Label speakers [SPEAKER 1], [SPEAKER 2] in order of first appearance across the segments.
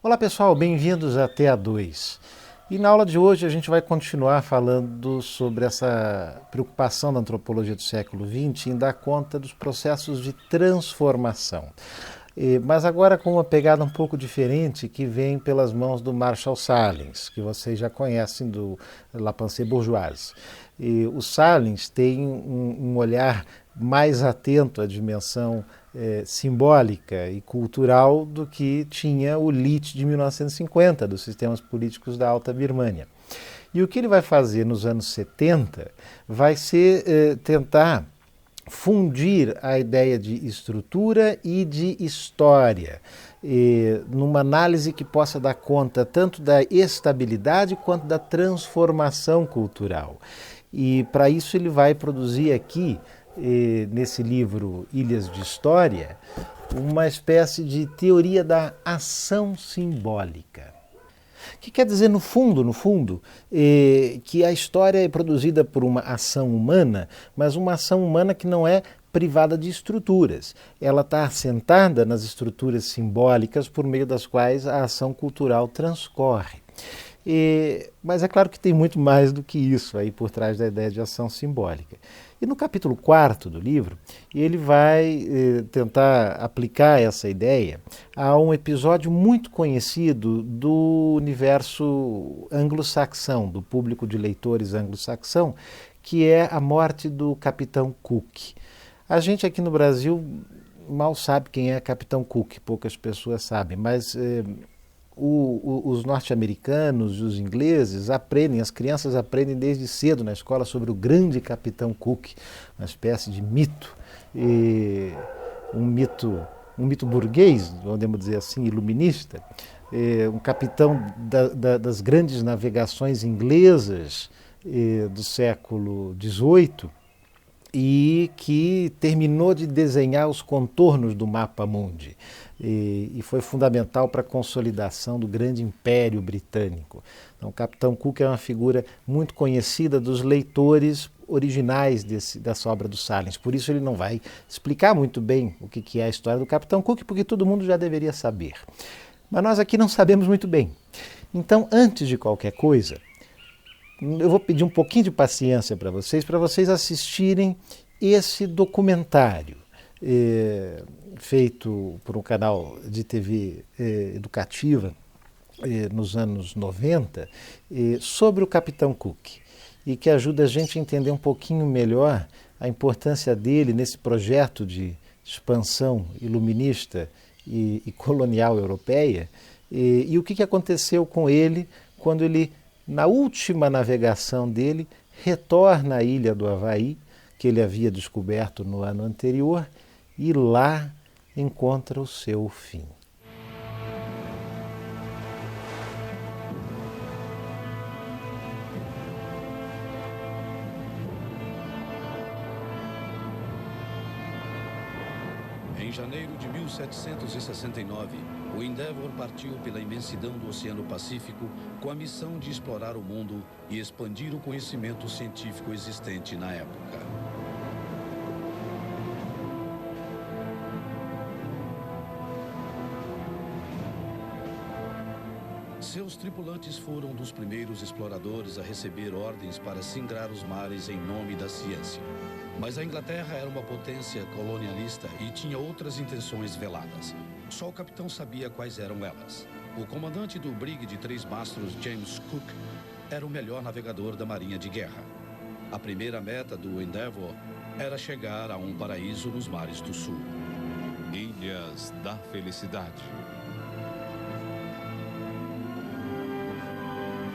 [SPEAKER 1] Olá pessoal, bem-vindos a TA2. E na aula de hoje a gente vai continuar falando sobre essa preocupação da antropologia do século XX em dar conta dos processos de transformação. Mas agora com uma pegada um pouco diferente que vem pelas mãos do Marshall Sahlins, que vocês já conhecem do La Pensée Bourgeoise. O Sahlins tem um olhar mais atento à dimensão simbólica e cultural do que tinha o Leach de 1950, dos sistemas políticos da Alta Birmânia. E o que ele vai fazer nos anos 70 vai ser tentar fundir a ideia de estrutura e de história, numa análise que possa dar conta tanto da estabilidade quanto da transformação cultural. E para isso ele vai produzir aqui, nesse livro Ilhas de História, uma espécie de teoria da ação simbólica. O que quer dizer, no fundo, que a história é produzida por uma ação humana, mas uma ação humana que não é privada de estruturas. Ela está assentada nas estruturas simbólicas por meio das quais a ação cultural transcorre. Mas é claro que tem muito mais do que isso aí por trás da ideia de ação simbólica. E no capítulo 4 do livro, ele vai tentar aplicar essa ideia a um episódio muito conhecido do universo anglo-saxão, do público de leitores anglo-saxão, que é a morte do Capitão Cook. A gente aqui no Brasil mal sabe quem é Capitão Cook, poucas pessoas sabem, mas os norte-americanos e os ingleses aprendem, as crianças aprendem desde cedo na escola sobre o grande Capitão Cook, uma espécie de mito, um mito burguês, podemos dizer assim, iluminista, um capitão das grandes navegações inglesas do século XVIII, e que terminou de desenhar os contornos do mapa mundi e foi fundamental para a consolidação do grande império britânico. Então, o Capitão Cook é uma figura muito conhecida dos leitores originais dessa obra do Sahlins. Por isso ele não vai explicar muito bem o que é a história do Capitão Cook, porque todo mundo já deveria saber. Mas nós aqui não sabemos muito bem. Então, antes de qualquer coisa, eu vou pedir um pouquinho de paciência para vocês assistirem esse documentário feito por um canal de TV educativa nos anos 90 sobre o Capitão Cook e que ajuda a gente a entender um pouquinho melhor a importância dele nesse projeto de expansão iluminista e colonial europeia e o que aconteceu com ele quando ele, na última navegação dele, retorna à ilha do Havaí, que ele havia descoberto no ano anterior, e lá encontra o seu fim.
[SPEAKER 2] Em janeiro de 1769, o Endeavour partiu pela imensidão do Oceano Pacífico com a missão de explorar o mundo e expandir o conhecimento científico existente na época. Seus tripulantes foram dos primeiros exploradores a receber ordens para singrar os mares em nome da ciência. Mas a Inglaterra era uma potência colonialista e tinha outras intenções veladas. Só o capitão sabia quais eram elas. O comandante do brig de 3 mastros, James Cook, era o melhor navegador da Marinha de Guerra. A primeira meta do Endeavour era chegar a um paraíso nos mares do sul.
[SPEAKER 3] Ilhas da Felicidade.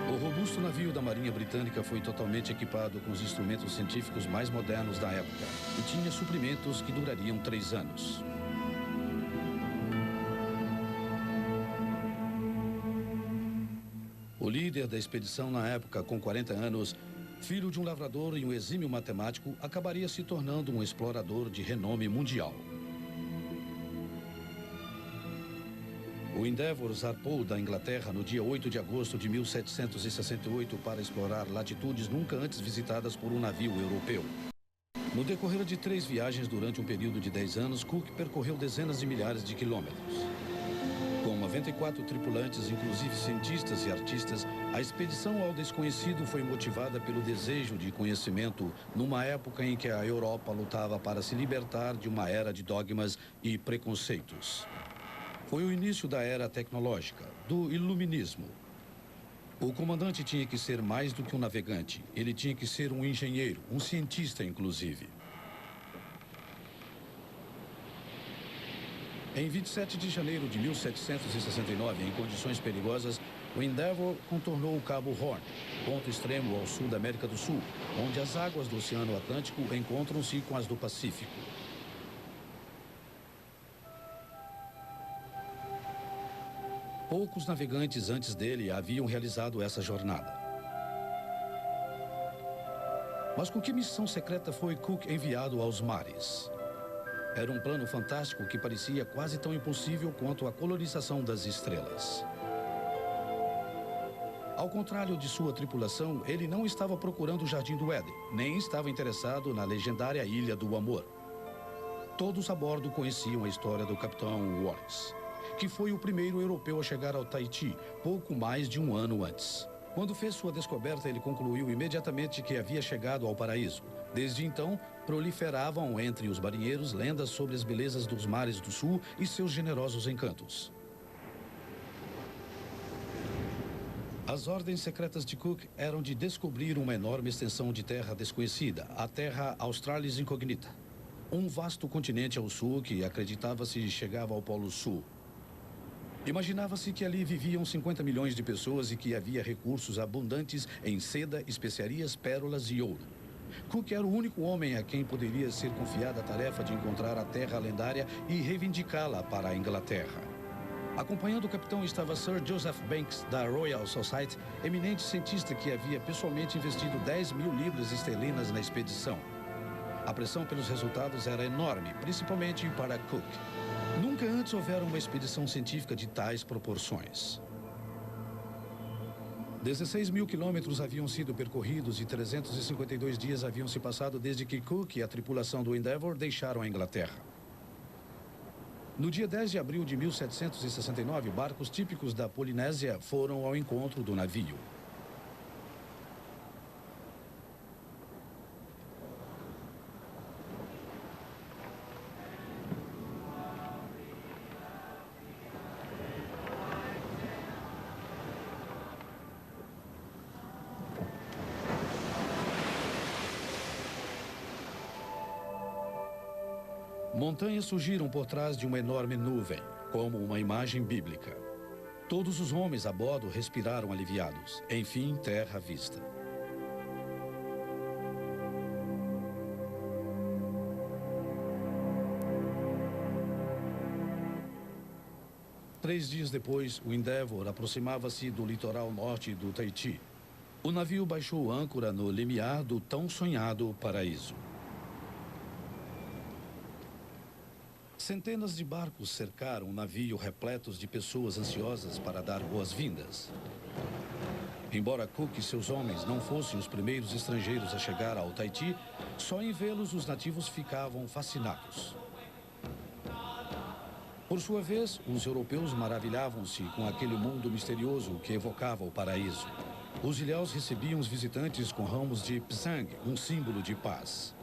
[SPEAKER 2] O robusto navio da Marinha Britânica foi totalmente equipado com os instrumentos científicos mais modernos da época e tinha suprimentos que durariam 3 anos. O líder da expedição na época, com 40 anos, filho de um lavrador e um exímio matemático, acabaria se tornando um explorador de renome mundial. O Endeavour zarpou da Inglaterra no dia 8 de agosto de 1768 para explorar latitudes nunca antes visitadas por um navio europeu. No decorrer de 3 viagens durante um período de 10 anos, Cook percorreu dezenas de milhares de quilômetros. Com uma 94 tripulantes, inclusive cientistas e artistas, a expedição ao desconhecido foi motivada pelo desejo de conhecimento numa época em que a Europa lutava para se libertar de uma era de dogmas e preconceitos. Foi o início da era tecnológica, do iluminismo. O comandante tinha que ser mais do que um navegante. Ele tinha que ser um engenheiro, um cientista, inclusive. Em 27 de janeiro de 1769, em condições perigosas, o Endeavour contornou o Cabo Horn, ponto extremo ao sul da América do Sul, onde as águas do Oceano Atlântico encontram-se com as do Pacífico. Poucos navegantes antes dele haviam realizado essa jornada. Mas com que missão secreta foi Cook enviado aos mares? Era um plano fantástico que parecia quase tão impossível quanto a colonização das estrelas. Ao contrário de sua tripulação, ele não estava procurando o Jardim do Éden, nem estava interessado na legendária Ilha do Amor. Todos a bordo conheciam a história do capitão Wallis, que foi o primeiro europeu a chegar ao Tahiti, pouco mais de um ano antes. Quando fez sua descoberta, ele concluiu imediatamente que havia chegado ao paraíso. Desde então, proliferavam entre os marinheiros lendas sobre as belezas dos mares do sul e seus generosos encantos. As ordens secretas de Cook eram de descobrir uma enorme extensão de terra desconhecida, a Terra Australis Incognita. Um vasto continente ao sul que acreditava-se chegava ao Polo Sul. Imaginava-se que ali viviam 50 milhões de pessoas e que havia recursos abundantes em seda, especiarias, pérolas e ouro. Cook era o único homem a quem poderia ser confiada a tarefa de encontrar a terra lendária e reivindicá-la para a Inglaterra. Acompanhando o capitão estava Sir Joseph Banks, da Royal Society, eminente cientista que havia pessoalmente investido 10 mil libras esterlinas na expedição. A pressão pelos resultados era enorme, principalmente para Cook. Nunca antes houvera uma expedição científica de tais proporções. 16 mil quilômetros haviam sido percorridos e 352 dias haviam se passado desde que Cook e a tripulação do Endeavour deixaram a Inglaterra. No dia 10 de abril de 1769, barcos típicos da Polinésia foram ao encontro do navio. Montanhas surgiram por trás de uma enorme nuvem, como uma imagem bíblica. Todos os homens a bordo respiraram aliviados. Enfim, terra à vista. Três dias depois, o Endeavour aproximava-se do litoral norte do Tahiti. O navio baixou âncora no limiar do tão sonhado paraíso. Centenas de barcos cercaram o navio repletos de pessoas ansiosas para dar boas-vindas. Embora Cook e seus homens não fossem os primeiros estrangeiros a chegar ao Tahiti, só em vê-los os nativos ficavam fascinados. Por sua vez, os europeus maravilhavam-se com aquele mundo misterioso que evocava o paraíso. Os ilhéus recebiam os visitantes com ramos de psang, um símbolo de paz.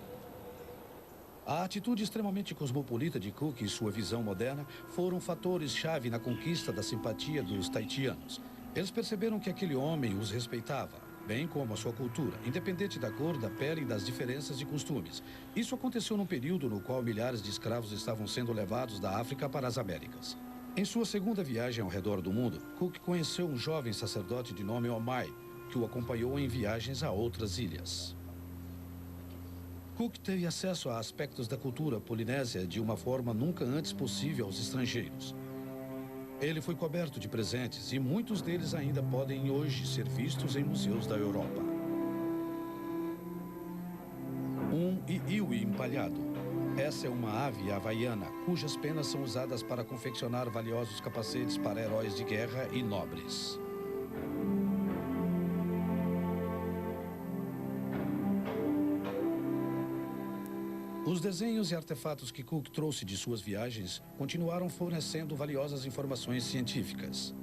[SPEAKER 2] A atitude extremamente cosmopolita de Cook e sua visão moderna foram fatores-chave na conquista da simpatia dos tahitianos. Eles perceberam que aquele homem os respeitava, bem como a sua cultura, independente da cor, da pele e das diferenças de costumes. Isso aconteceu num período no qual milhares de escravos estavam sendo levados da África para as Américas. Em sua segunda viagem ao redor do mundo, Cook conheceu um jovem sacerdote de nome Omai, que o acompanhou em viagens a outras ilhas. Cook teve acesso a aspectos da cultura polinésia de uma forma nunca antes possível aos estrangeiros. Ele foi coberto de presentes e muitos deles ainda podem hoje ser vistos em museus da Europa. Um iiwi empalhado. Essa é uma ave havaiana, cujas penas são usadas para confeccionar valiosos capacetes para heróis de guerra e nobres. Os desenhos e artefatos que Cook trouxe de suas viagens continuaram fornecendo valiosas informações científicas.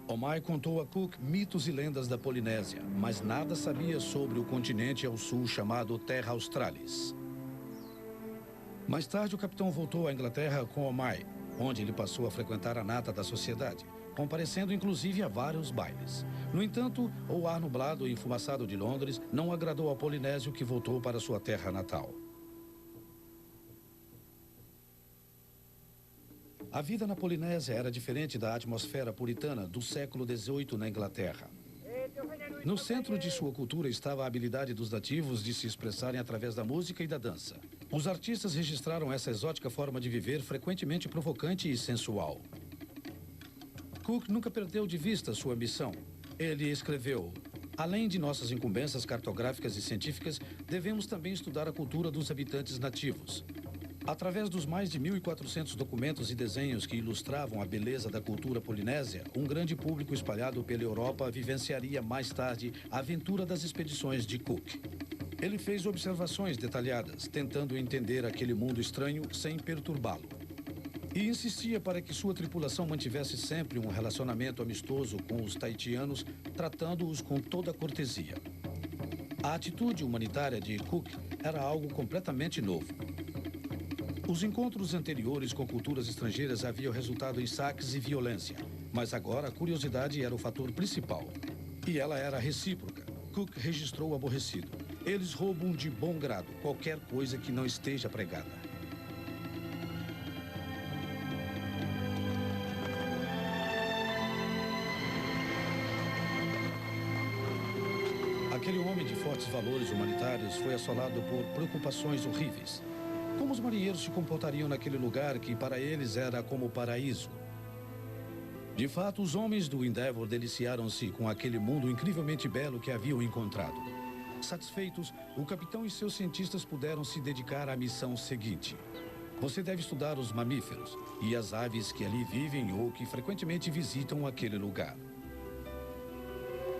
[SPEAKER 2] Omai contou a Cook mitos e lendas da Polinésia, mas nada sabia sobre o continente ao sul chamado Terra Australis. Mais tarde, o capitão voltou à Inglaterra com Omai, onde ele passou a frequentar a nata da sociedade, comparecendo inclusive a vários bailes. No entanto, o ar nublado e enfumaçado de Londres não agradou ao polinésio, que voltou para sua terra natal. A vida na Polinésia era diferente da atmosfera puritana do século XVIII na Inglaterra. No centro de sua cultura estava a habilidade dos nativos de se expressarem através da música e da dança. Os artistas registraram essa exótica forma de viver, frequentemente provocante e sensual. Cook nunca perdeu de vista sua missão. Ele escreveu: além de nossas incumbências cartográficas e científicas, devemos também estudar a cultura dos habitantes nativos. Através dos mais de 1.400 documentos e desenhos que ilustravam a beleza da cultura polinésia, um grande público espalhado pela Europa vivenciaria mais tarde a aventura das expedições de Cook. Ele fez observações detalhadas, tentando entender aquele mundo estranho sem perturbá-lo. E insistia para que sua tripulação mantivesse sempre um relacionamento amistoso com os tahitianos, tratando-os com toda a cortesia. A atitude humanitária de Cook era algo completamente novo. Os encontros anteriores com culturas estrangeiras haviam resultado em saques e violência, mas agora a curiosidade era o fator principal. E ela era recíproca. Cook registrou aborrecido: eles roubam de bom grado qualquer coisa que não esteja pregada. Aquele homem de fortes valores humanitários foi assolado por preocupações horríveis. Como os marinheiros se comportariam naquele lugar que para eles era como o paraíso? De fato, os homens do Endeavour deliciaram-se com aquele mundo incrivelmente belo que haviam encontrado. Satisfeitos, o capitão e seus cientistas puderam se dedicar à missão seguinte. Você deve estudar os mamíferos e as aves que ali vivem ou que frequentemente visitam aquele lugar.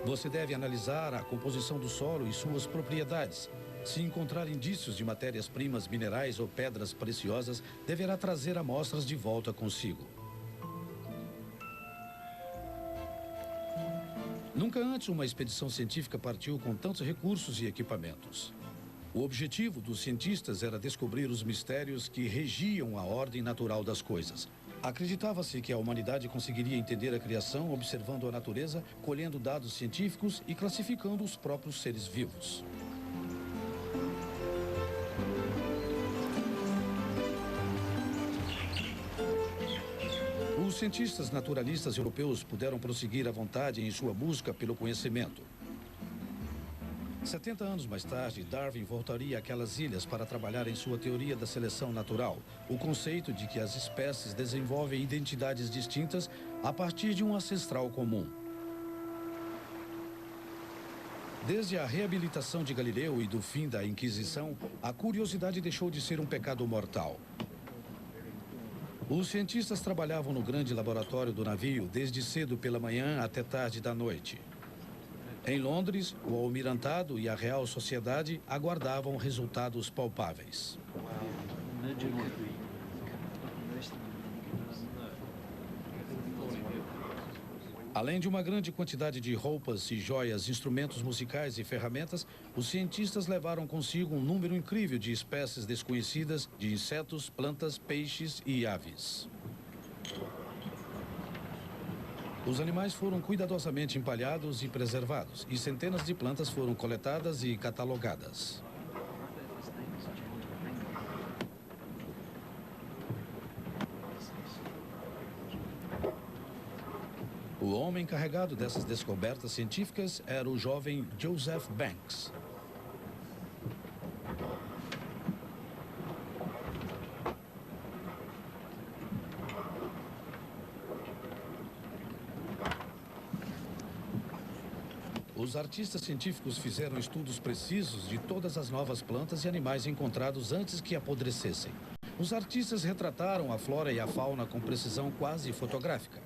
[SPEAKER 2] Você deve analisar a composição do solo e suas propriedades. Se encontrar indícios de matérias-primas, minerais ou pedras preciosas, deverá trazer amostras de volta consigo. Nunca antes uma expedição científica partiu com tantos recursos e equipamentos. O objetivo dos cientistas era descobrir os mistérios que regiam a ordem natural das coisas. Acreditava-se que a humanidade conseguiria entender a criação observando a natureza, colhendo dados científicos e classificando os próprios seres vivos. Os cientistas naturalistas europeus puderam prosseguir à vontade em sua busca pelo conhecimento. 70 anos mais tarde, Darwin voltaria àquelas ilhas para trabalhar em sua teoria da seleção natural, o conceito de que as espécies desenvolvem identidades distintas a partir de um ancestral comum. Desde a reabilitação de Galileu e do fim da Inquisição, a curiosidade deixou de ser um pecado mortal. Os cientistas trabalhavam no grande laboratório do navio desde cedo pela manhã até tarde da noite. Em Londres, o almirantado e a Real Sociedade aguardavam resultados palpáveis. Além de uma grande quantidade de roupas e joias, instrumentos musicais e ferramentas, os cientistas levaram consigo um número incrível de espécies desconhecidas de insetos, plantas, peixes e aves. Os animais foram cuidadosamente empalhados e preservados, e centenas de plantas foram coletadas e catalogadas. O homem encarregado dessas descobertas científicas era o jovem Joseph Banks. Os artistas científicos fizeram estudos precisos de todas as novas plantas e animais encontrados antes que apodrecessem. Os artistas retrataram a flora e a fauna com precisão quase fotográfica.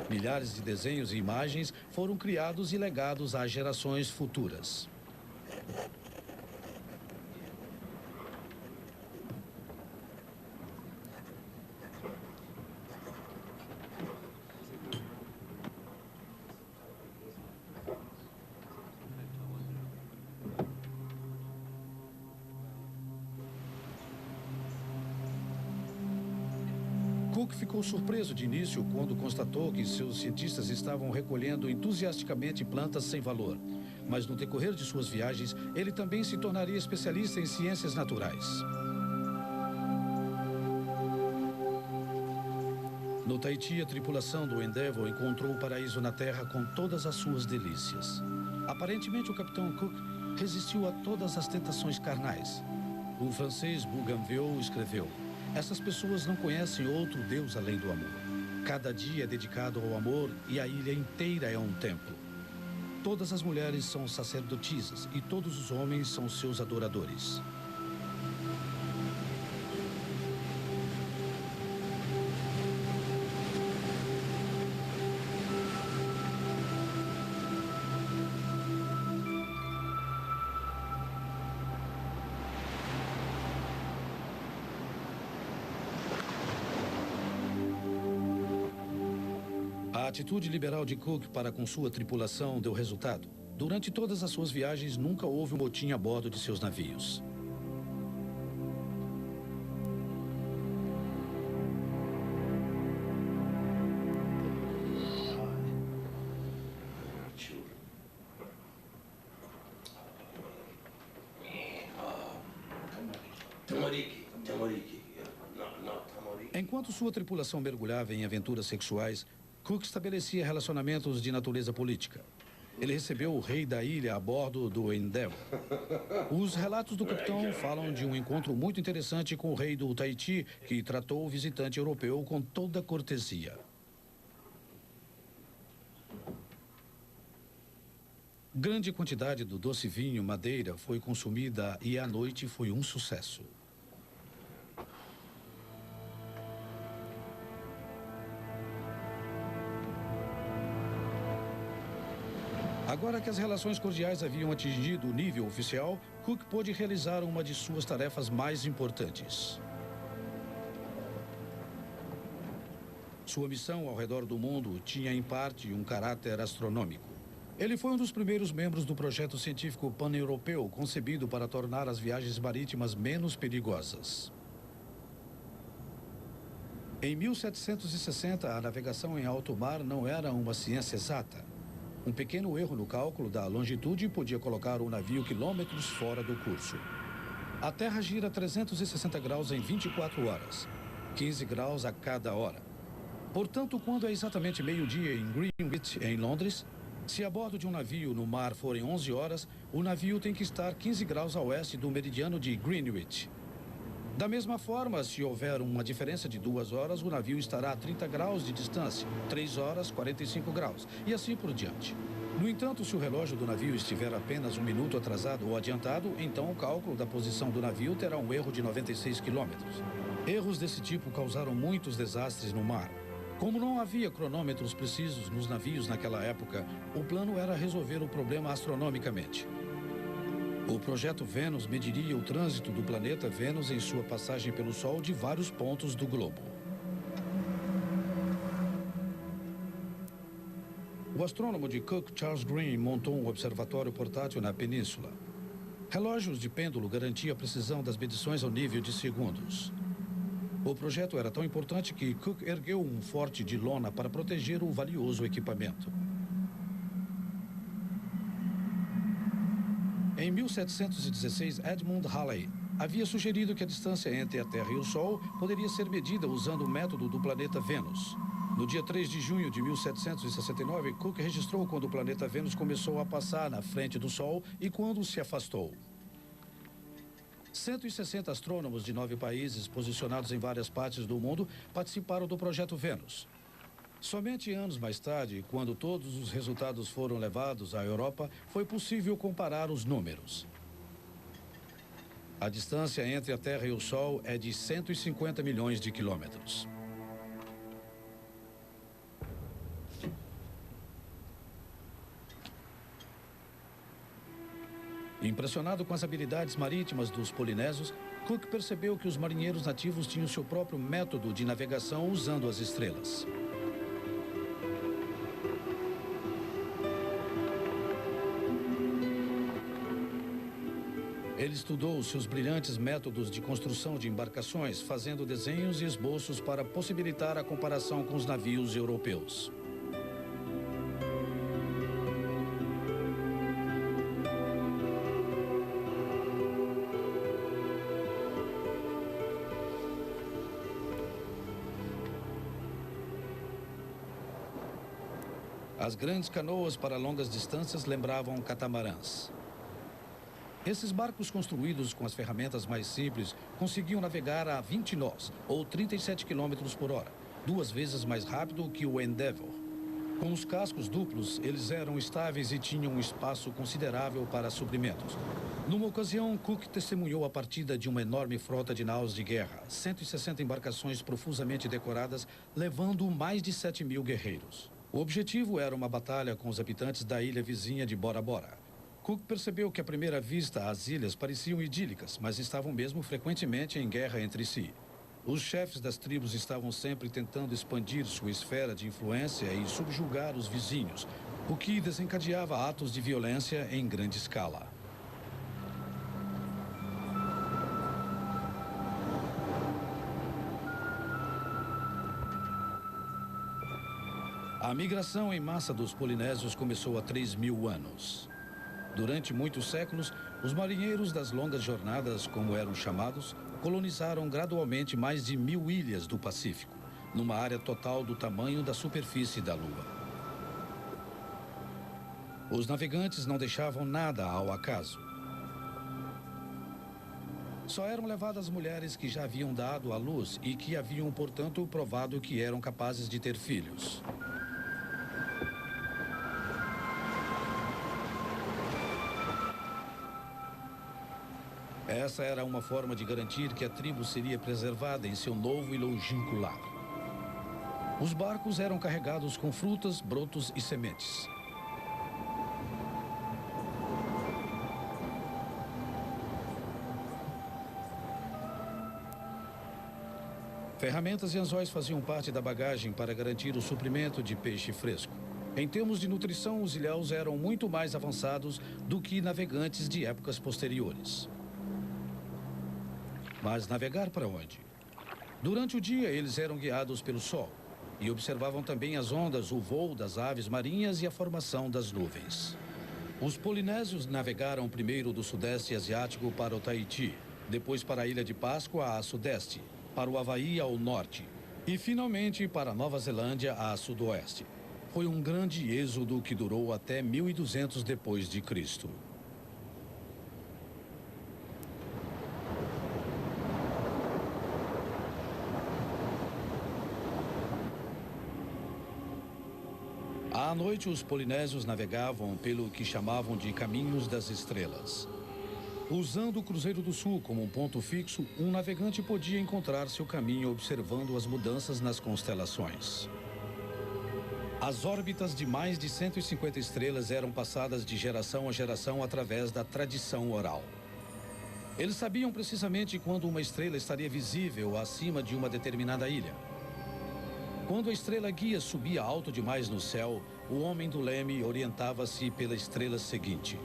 [SPEAKER 2] Milhares de desenhos e imagens foram criados e legados às gerações futuras. Cook ficou surpreso de início quando constatou que seus cientistas estavam recolhendo entusiasticamente plantas sem valor. Mas no decorrer de suas viagens, ele também se tornaria especialista em ciências naturais. No Tahiti, a tripulação do Endeavour encontrou o paraíso na Terra com todas as suas delícias. Aparentemente, o capitão Cook resistiu a todas as tentações carnais. O francês Bougainville escreveu: essas pessoas não conhecem outro Deus além do amor. Cada dia é dedicado ao amor e a ilha inteira é um templo. Todas as mulheres são sacerdotisas e todos os homens são seus adoradores. A atitude liberal de Cook para com sua tripulação deu resultado. Durante todas as suas viagens, nunca houve um motim a bordo de seus navios. Enquanto sua tripulação mergulhava em aventuras sexuais, Cook estabelecia relacionamentos de natureza política. Ele recebeu o rei da ilha a bordo do Endeavour. Os relatos do capitão falam de um encontro muito interessante com o rei do Tahiti, que tratou o visitante europeu com toda cortesia. Grande quantidade do doce vinho madeira foi consumida e a noite foi um sucesso. Agora que as relações cordiais haviam atingido o nível oficial, Cook pôde realizar uma de suas tarefas mais importantes. Sua missão ao redor do mundo tinha, em parte, um caráter astronômico. Ele foi um dos primeiros membros do projeto científico pan-europeu concebido para tornar as viagens marítimas menos perigosas. Em 1760, a navegação em alto mar não era uma ciência exata. Um pequeno erro no cálculo da longitude podia colocar o navio quilômetros fora do curso. A Terra gira 360 graus em 24 horas, 15 graus a cada hora. Portanto, quando é exatamente meio-dia em Greenwich, em Londres, se a bordo de um navio no mar forem 11 horas, o navio tem que estar 15 graus a oeste do meridiano de Greenwich. Da mesma forma, se houver uma diferença de 2 horas, o navio estará a 30 graus de distância, 3 horas, 45 graus, e assim por diante. No entanto, se o relógio do navio estiver apenas 1 minuto atrasado ou adiantado, então o cálculo da posição do navio terá um erro de 96 quilômetros. Erros desse tipo causaram muitos desastres no mar. Como não havia cronômetros precisos nos navios naquela época, o plano era resolver o problema astronomicamente. O projeto Vênus mediria o trânsito do planeta Vênus em sua passagem pelo Sol de vários pontos do globo. O astrônomo de Cook, Charles Green, montou um observatório portátil na península. Relógios de pêndulo garantiam a precisão das medições ao nível de segundos. O projeto era tão importante que Cook ergueu um forte de lona para proteger o valioso equipamento. Em 1716, Edmund Halley havia sugerido que a distância entre a Terra e o Sol poderia ser medida usando o método do planeta Vênus. No dia 3 de junho de 1769, Cook registrou quando o planeta Vênus começou a passar na frente do Sol e quando se afastou. 160 astrônomos de 9 países, posicionados em várias partes do mundo, participaram do projeto Vênus. Somente anos mais tarde, quando todos os resultados foram levados à Europa, foi possível comparar os números. A distância entre a Terra e o Sol é de 150 milhões de quilômetros. Impressionado com as habilidades marítimas dos polinésios, Cook percebeu que os marinheiros nativos tinham seu próprio método de navegação usando as estrelas. Ele estudou seus brilhantes métodos de construção de embarcações, fazendo desenhos e esboços para possibilitar a comparação com os navios europeus. As grandes canoas para longas distâncias lembravam catamarãs. Esses barcos construídos com as ferramentas mais simples conseguiam navegar a 20 nós, ou 37 km por hora, 2 vezes mais rápido que o Endeavour. Com os cascos duplos, eles eram estáveis e tinham um espaço considerável para suprimentos. Numa ocasião, Cook testemunhou a partida de uma enorme frota de naus de guerra, 160 embarcações profusamente decoradas, levando mais de 7.000 guerreiros. O objetivo era uma batalha com os habitantes da ilha vizinha de Bora Bora. Cook percebeu que à primeira vista as ilhas pareciam idílicas, mas estavam mesmo frequentemente em guerra entre si. Os chefes das tribos estavam sempre tentando expandir sua esfera de influência e subjugar os vizinhos, o que desencadeava atos de violência em grande escala. A migração em massa dos polinésios começou há 3.000 anos. Durante muitos séculos, os marinheiros das longas jornadas, como eram chamados, colonizaram gradualmente mais de 1.000 ilhas do Pacífico, numa área total do tamanho da superfície da Lua. Os navegantes não deixavam nada ao acaso. Só eram levadas mulheres que já haviam dado à luz e que haviam, portanto, provado que eram capazes de ter filhos. Essa era uma forma de garantir que a tribo seria preservada em seu novo e longínquo lar. Os barcos eram carregados com frutas, brotos e sementes. Ferramentas e anzóis faziam parte da bagagem para garantir o suprimento de peixe fresco. Em termos de nutrição, os ilhéus eram muito mais avançados do que navegantes de épocas posteriores. Mas navegar para onde? Durante o dia, eles eram guiados pelo sol e observavam também as ondas, o voo das aves marinhas e a formação das nuvens. Os polinésios navegaram primeiro do sudeste asiático para o Tahiti, depois para a Ilha de Páscoa a sudeste, para o Havaí ao norte e, finalmente, para a Nova Zelândia a sudoeste. Foi um grande êxodo que durou até 1200 depois de Cristo. À noite, os polinésios navegavam pelo que chamavam de Caminhos das Estrelas. Usando o Cruzeiro do Sul como um ponto fixo, um navegante podia encontrar seu caminho observando as mudanças nas constelações. As órbitas de mais de 150 estrelas eram passadas de geração a geração através da tradição oral. Eles sabiam precisamente quando uma estrela estaria visível acima de uma determinada ilha. Quando a estrela guia subia alto demais no céu, o homem do leme orientava-se pela estrela seguinte.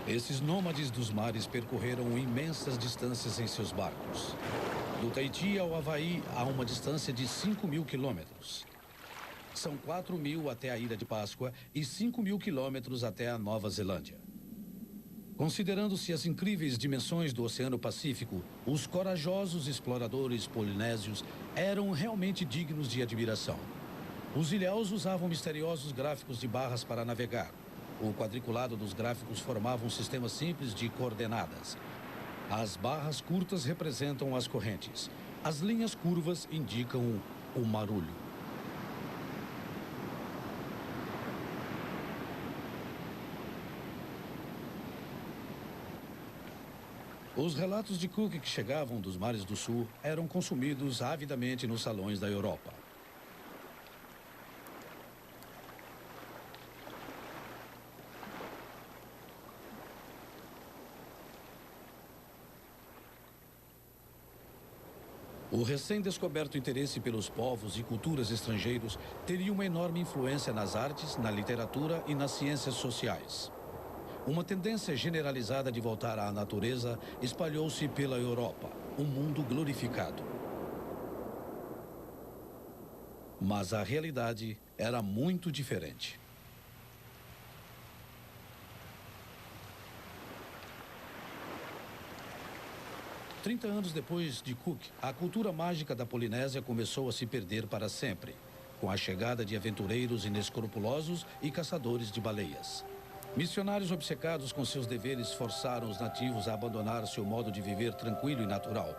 [SPEAKER 2] Esses nômades dos mares percorreram imensas distâncias em seus barcos. Do Tahiti ao Havaí há uma distância de 5.000 quilômetros. São 4.000 até a Ilha de Páscoa e 5.000 quilômetros até a Nova Zelândia. Considerando-se as incríveis dimensões do Oceano Pacífico, os corajosos exploradores polinésios eram realmente dignos de admiração. Os ilhéus usavam misteriosos gráficos de barras para navegar. O quadriculado dos gráficos formava um sistema simples de coordenadas. As barras curtas representam as correntes. As linhas curvas indicam o marulho. Os relatos de Cook que chegavam dos mares do sul eram consumidos avidamente nos salões da Europa. O recém-descoberto interesse pelos povos e culturas estrangeiros teria uma enorme influência nas artes, na literatura e nas ciências sociais. Uma tendência generalizada de voltar à natureza espalhou-se pela Europa, um mundo glorificado. Mas a realidade era muito diferente. Trinta anos depois de Cook, a cultura mágica da Polinésia começou a se perder para sempre, com a chegada de aventureiros inescrupulosos e caçadores de baleias. Missionários obcecados com seus deveres forçaram os nativos a abandonar seu modo de viver tranquilo e natural.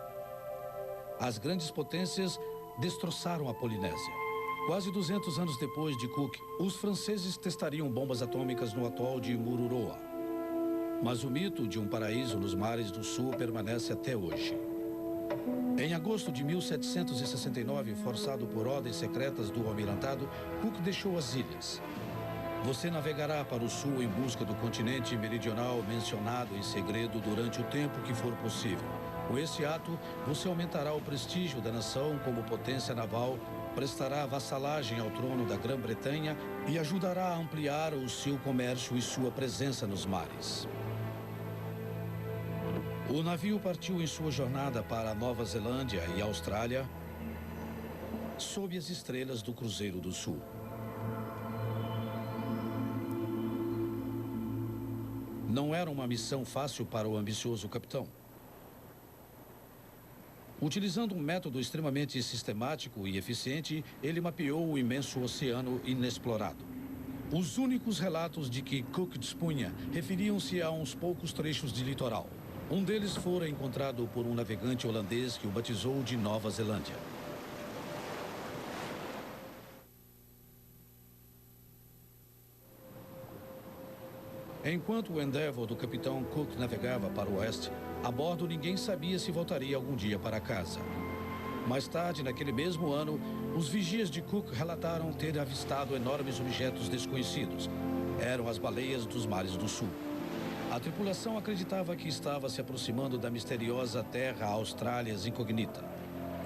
[SPEAKER 2] As grandes potências destroçaram a Polinésia. Quase 200 anos depois de Cook, os franceses testariam bombas atômicas no atol de Mururoa. Mas o mito de um paraíso nos mares do sul permanece até hoje. Em agosto de 1769, forçado por ordens secretas do almirantado, Cook deixou as ilhas. Você navegará para o sul em busca do continente meridional mencionado em segredo durante o tempo que for possível. Com esse ato, você aumentará o prestígio da nação como potência naval, prestará vassalagem ao trono da Grã-Bretanha e ajudará a ampliar o seu comércio e sua presença nos mares. O navio partiu em sua jornada para a Nova Zelândia e Austrália, sob as estrelas do Cruzeiro do Sul. Não era uma missão fácil para o ambicioso capitão. Utilizando um método extremamente sistemático e eficiente, ele mapeou o imenso oceano inexplorado. Os únicos relatos de que Cook dispunha referiam-se a uns poucos trechos de litoral. Um deles fora encontrado por um navegante holandês que o batizou de Nova Zelândia. Enquanto o Endeavour do capitão Cook navegava para o oeste, a bordo ninguém sabia se voltaria algum dia para casa. Mais tarde, naquele mesmo ano, os vigias de Cook relataram ter avistado enormes objetos desconhecidos. Eram as baleias dos mares do sul. A tripulação acreditava que estava se aproximando da misteriosa terra Australis Incognita.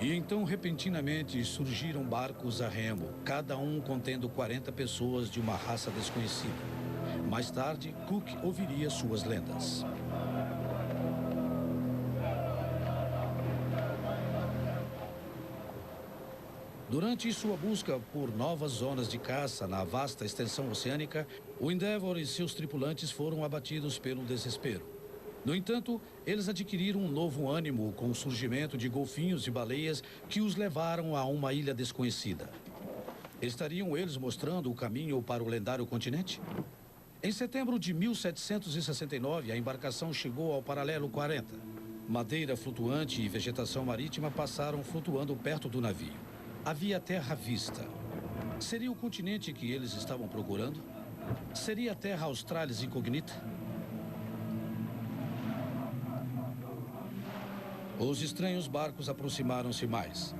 [SPEAKER 2] E então, repentinamente, surgiram barcos a remo, cada um contendo 40 pessoas de uma raça desconhecida. Mais tarde, Cook ouviria suas lendas. Durante sua busca por novas zonas de caça na vasta extensão oceânica, o Endeavour e seus tripulantes foram abatidos pelo desespero. No entanto, eles adquiriram um novo ânimo com o surgimento de golfinhos e baleias que os levaram a uma ilha desconhecida. Estariam eles mostrando o caminho para o lendário continente? Em setembro de 1769, a embarcação chegou ao paralelo 40. Madeira flutuante e vegetação marítima passaram flutuando perto do navio. Havia terra à vista. Seria o continente que eles estavam procurando? Seria a terra Australis Incognita? Os estranhos barcos aproximaram-se mais.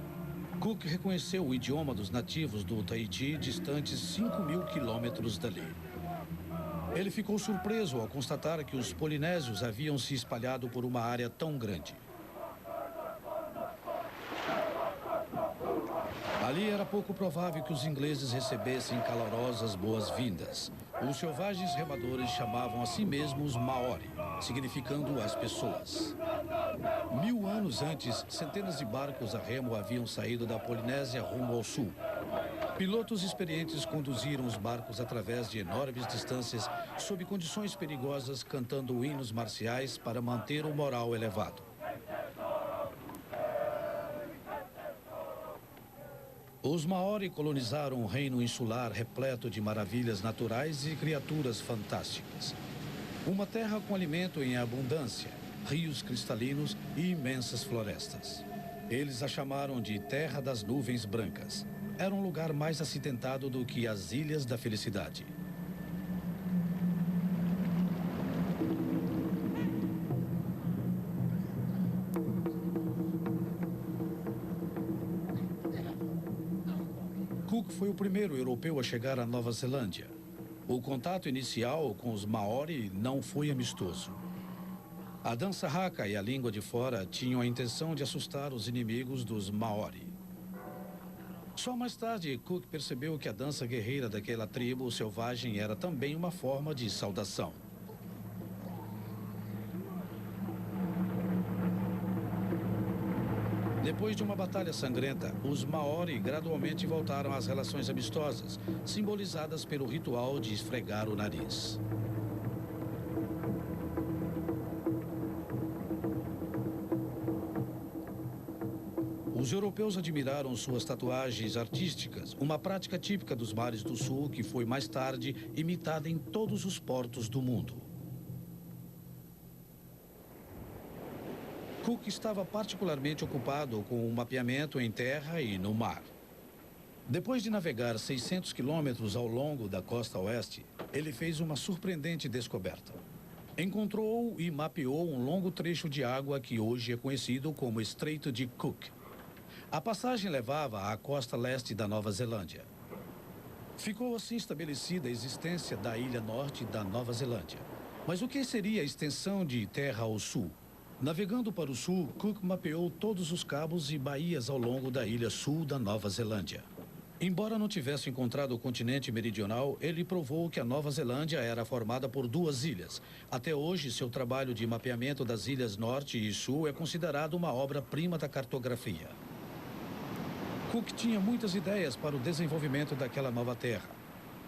[SPEAKER 2] Cook reconheceu o idioma dos nativos do Tahiti, distantes 5.000 quilômetros dali. Ele ficou surpreso ao constatar que os polinésios haviam se espalhado por uma área tão grande. Ali era pouco provável que os ingleses recebessem calorosas boas-vindas. Os selvagens remadores chamavam a si mesmos Maori, significando as pessoas. 1000 anos antes, centenas de barcos a remo haviam saído da Polinésia rumo ao sul. Pilotos experientes conduziram os barcos através de enormes distâncias, sob condições perigosas, cantando hinos marciais para manter o moral elevado. Os Maori colonizaram um reino insular repleto de maravilhas naturais e criaturas fantásticas. Uma terra com alimento em abundância, rios cristalinos e imensas florestas. Eles a chamaram de Terra das Nuvens Brancas. Era um lugar mais acidentado do que as Ilhas da Felicidade. Cook foi o primeiro europeu a chegar à Nova Zelândia. O contato inicial com os Maori não foi amistoso. A dança haka e a língua de fora tinham a intenção de assustar os inimigos dos Maori. Só mais tarde, Cook percebeu que a dança guerreira daquela tribo selvagem era também uma forma de saudação. Depois de uma batalha sangrenta, os Maori gradualmente voltaram às relações amistosas, simbolizadas pelo ritual de esfregar o nariz. Os europeus admiraram suas tatuagens artísticas, uma prática típica dos mares do sul que foi mais tarde imitada em todos os portos do mundo. Cook estava particularmente ocupado com o mapeamento em terra e no mar. Depois de navegar 600 quilômetros ao longo da costa oeste, ele fez uma surpreendente descoberta. Encontrou e mapeou um longo trecho de água que hoje é conhecido como Estreito de Cook. A passagem levava à costa leste da Nova Zelândia. Ficou assim estabelecida a existência da ilha norte da Nova Zelândia. Mas o que seria a extensão de terra ao sul? Navegando para o sul, Cook mapeou todos os cabos e baías ao longo da ilha sul da Nova Zelândia. Embora não tivesse encontrado o continente meridional, ele provou que a Nova Zelândia era formada por duas ilhas. Até hoje, seu trabalho de mapeamento das ilhas norte e sul é considerado uma obra-prima da cartografia. Cook tinha muitas ideias para o desenvolvimento daquela nova terra.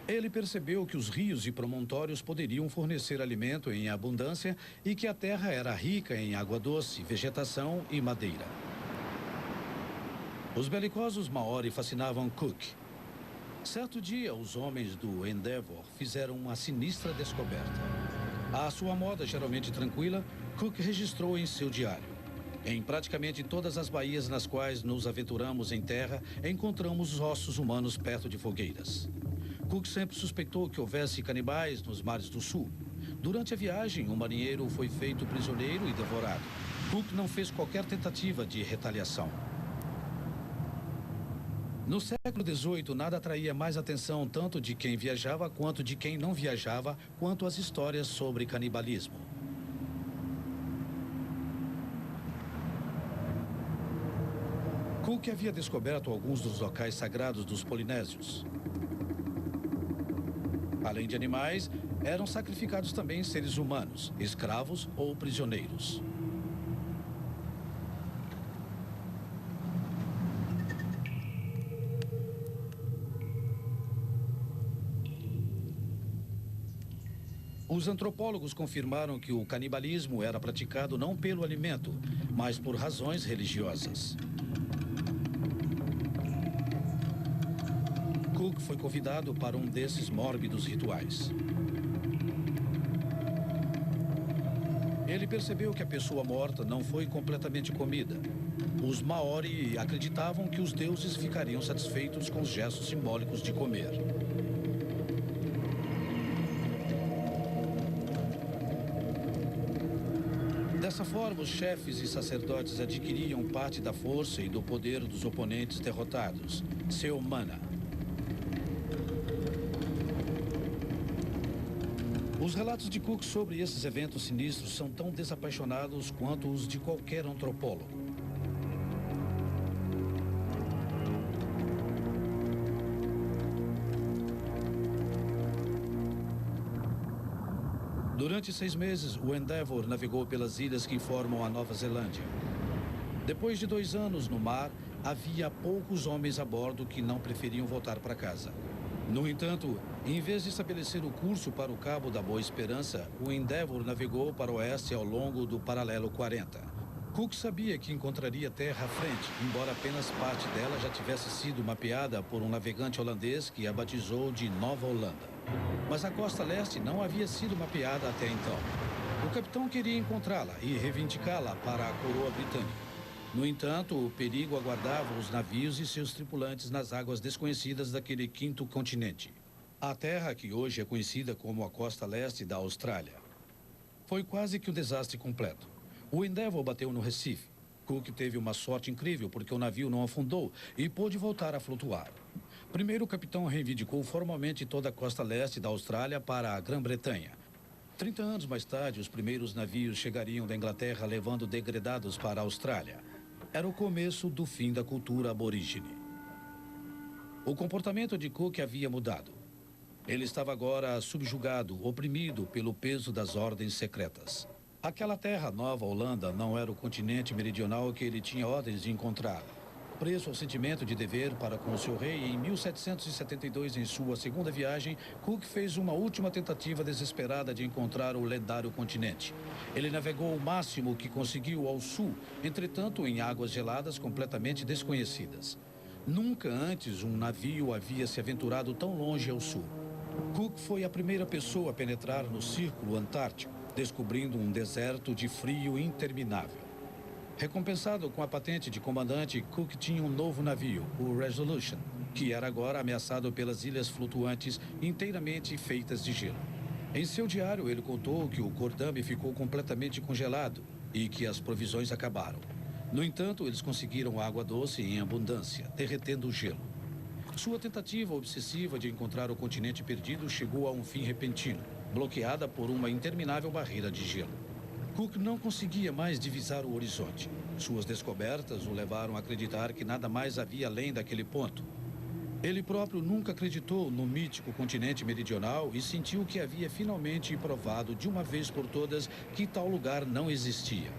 [SPEAKER 2] Ele percebeu que os rios e promontórios poderiam fornecer alimento em abundância e que a terra era rica em água doce, vegetação e madeira. Os belicosos Maori fascinavam Cook. Certo dia, os homens do Endeavour fizeram uma sinistra descoberta. À sua moda geralmente tranquila, Cook registrou em seu diário: em praticamente todas as baías nas quais nos aventuramos em terra, encontramos ossos humanos perto de fogueiras. Cook sempre suspeitou que houvesse canibais nos mares do sul. Durante a viagem, um marinheiro foi feito prisioneiro e devorado. Cook não fez qualquer tentativa de retaliação. No século XVIII, nada atraía mais atenção tanto de quem viajava quanto de quem não viajava, quanto as histórias sobre canibalismo. Cook havia descoberto alguns dos locais sagrados dos polinésios. Além de animais, eram sacrificados também seres humanos, escravos ou prisioneiros. Os antropólogos confirmaram que o canibalismo era praticado não pelo alimento, mas por razões religiosas. Cook foi convidado para um desses mórbidos rituais. Ele percebeu que a pessoa morta não foi completamente comida. Os Maori acreditavam que os deuses ficariam satisfeitos com os gestos simbólicos de comer. Dessa forma, os chefes e sacerdotes adquiriam parte da força e do poder dos oponentes derrotados, seu mana. Os relatos de Cook sobre esses eventos sinistros são tão desapaixonados quanto os de qualquer antropólogo. Durante 6 meses, o Endeavour navegou pelas ilhas que formam a Nova Zelândia. Depois de 2 anos no mar, havia poucos homens a bordo que não preferiam voltar para casa. No entanto, em vez de estabelecer o curso para o Cabo da Boa Esperança, o Endeavour navegou para o oeste ao longo do paralelo 40. Cook sabia que encontraria terra à frente, embora apenas parte dela já tivesse sido mapeada por um navegante holandês que a batizou de Nova Holanda. Mas a costa leste não havia sido mapeada até então. O capitão queria encontrá-la e reivindicá-la para a coroa britânica. No entanto, o perigo aguardava os navios e seus tripulantes nas águas desconhecidas daquele quinto continente. A terra que hoje é conhecida como a costa leste da Austrália. Foi quase que um desastre completo. O Endeavour bateu no Recife. Cook teve uma sorte incrível porque o navio não afundou e pôde voltar a flutuar. Primeiro, o capitão reivindicou formalmente toda a costa leste da Austrália para a Grã-Bretanha. 30 anos mais tarde, os primeiros navios chegariam da Inglaterra levando degredados para a Austrália. Era o começo do fim da cultura aborígene. O comportamento de Cook havia mudado. Ele estava agora subjugado, oprimido pelo peso das ordens secretas. Aquela terra, Nova Holanda, não era o continente meridional que ele tinha ordens de encontrar. Preso ao sentimento de dever para com o seu rei, em 1772, em sua segunda viagem, Cook fez uma última tentativa desesperada de encontrar o lendário continente. Ele navegou o máximo que conseguiu ao sul, entretanto em águas geladas completamente desconhecidas. Nunca antes um navio havia se aventurado tão longe ao sul. Cook foi a primeira pessoa a penetrar no Círculo Antártico, descobrindo um deserto de frio interminável. Recompensado com a patente de comandante, Cook tinha um novo navio, o Resolution, que era agora ameaçado pelas ilhas flutuantes inteiramente feitas de gelo. Em seu diário, ele contou que o Cordame ficou completamente congelado e que as provisões acabaram. No entanto, eles conseguiram água doce em abundância, derretendo o gelo. Sua tentativa obsessiva de encontrar o continente perdido chegou a um fim repentino, bloqueada por uma interminável barreira de gelo. Cook não conseguia mais divisar o horizonte. Suas descobertas o levaram a acreditar que nada mais havia além daquele ponto. Ele próprio nunca acreditou no mítico continente meridional e sentiu que havia finalmente provado de uma vez por todas que tal lugar não existia.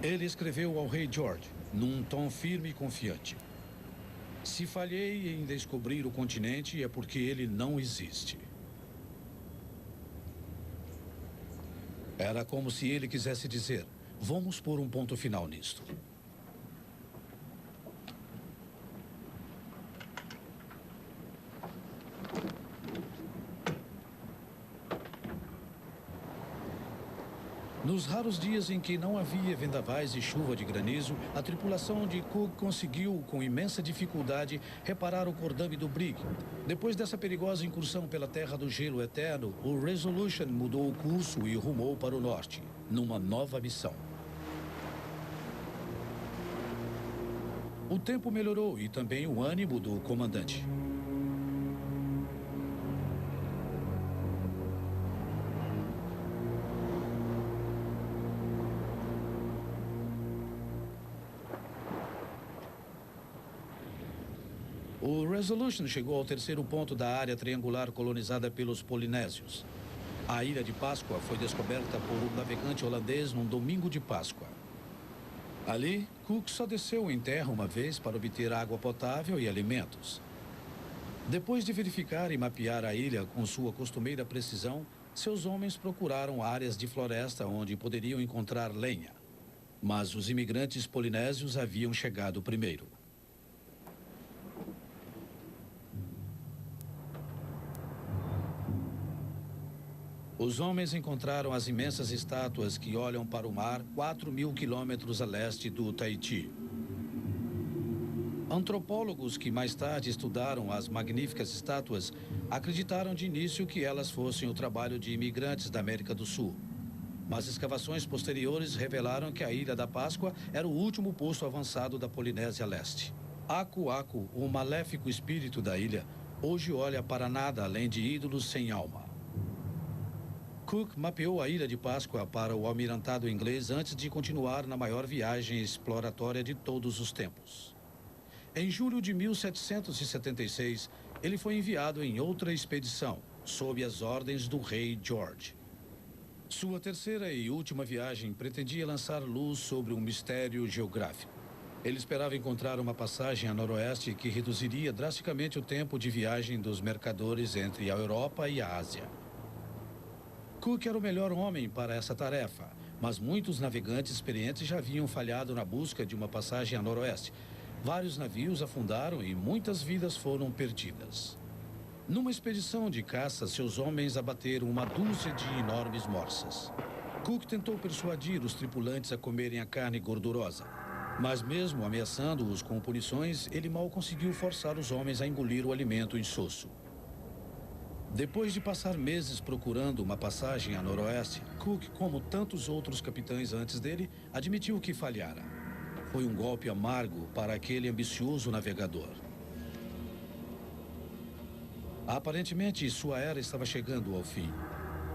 [SPEAKER 2] Ele escreveu ao rei George, num tom firme e confiante: "Se falhei em descobrir o continente é porque ele não existe." Era como se ele quisesse dizer: vamos pôr um ponto final nisto. Nos raros dias em que não havia vendavais e chuva de granizo, a tripulação de Cook conseguiu, com imensa dificuldade, reparar o cordame do Brig. Depois dessa perigosa incursão pela terra do gelo eterno, o Resolution mudou o curso e rumou para o norte, numa nova missão. O tempo melhorou e também o ânimo do comandante. O Resolution chegou ao terceiro ponto da área triangular colonizada pelos polinésios. A Ilha de Páscoa foi descoberta por um navegante holandês num domingo de Páscoa. Ali, Cook só desceu em terra uma vez para obter água potável e alimentos. Depois de verificar e mapear a ilha com sua costumeira precisão, seus homens procuraram áreas de floresta onde poderiam encontrar lenha. Mas os imigrantes polinésios haviam chegado primeiro. Os homens encontraram as imensas estátuas que olham para o mar 4.000 quilômetros a leste do Tahiti. Antropólogos que mais tarde estudaram as magníficas estátuas acreditaram de início que elas fossem o trabalho de imigrantes da América do Sul. Mas escavações posteriores revelaram que a Ilha da Páscoa era o último posto avançado da Polinésia Leste. Aku Aku, o maléfico espírito da ilha, hoje olha para nada além de ídolos sem alma. Cook mapeou a Ilha de Páscoa para o almirantado inglês antes de continuar na maior viagem exploratória de todos os tempos. Em julho de 1776, ele foi enviado em outra expedição, sob as ordens do rei George. Sua terceira e última viagem pretendia lançar luz sobre um mistério geográfico. Ele esperava encontrar uma passagem a noroeste que reduziria drasticamente o tempo de viagem dos mercadores entre a Europa e a Ásia. Cook era o melhor homem para essa tarefa, mas muitos navegantes experientes já haviam falhado na busca de uma passagem a noroeste. Vários navios afundaram e muitas vidas foram perdidas. Numa expedição de caça, seus homens abateram uma dúzia de enormes morsas. Cook tentou persuadir os tripulantes a comerem a carne gordurosa. Mas mesmo ameaçando-os com punições, ele mal conseguiu forçar os homens a engolir o alimento insosso. Depois de passar meses procurando uma passagem a noroeste, Cook, como tantos outros capitães antes dele, admitiu que falhara. Foi um golpe amargo para aquele ambicioso navegador. Aparentemente, sua era estava chegando ao fim.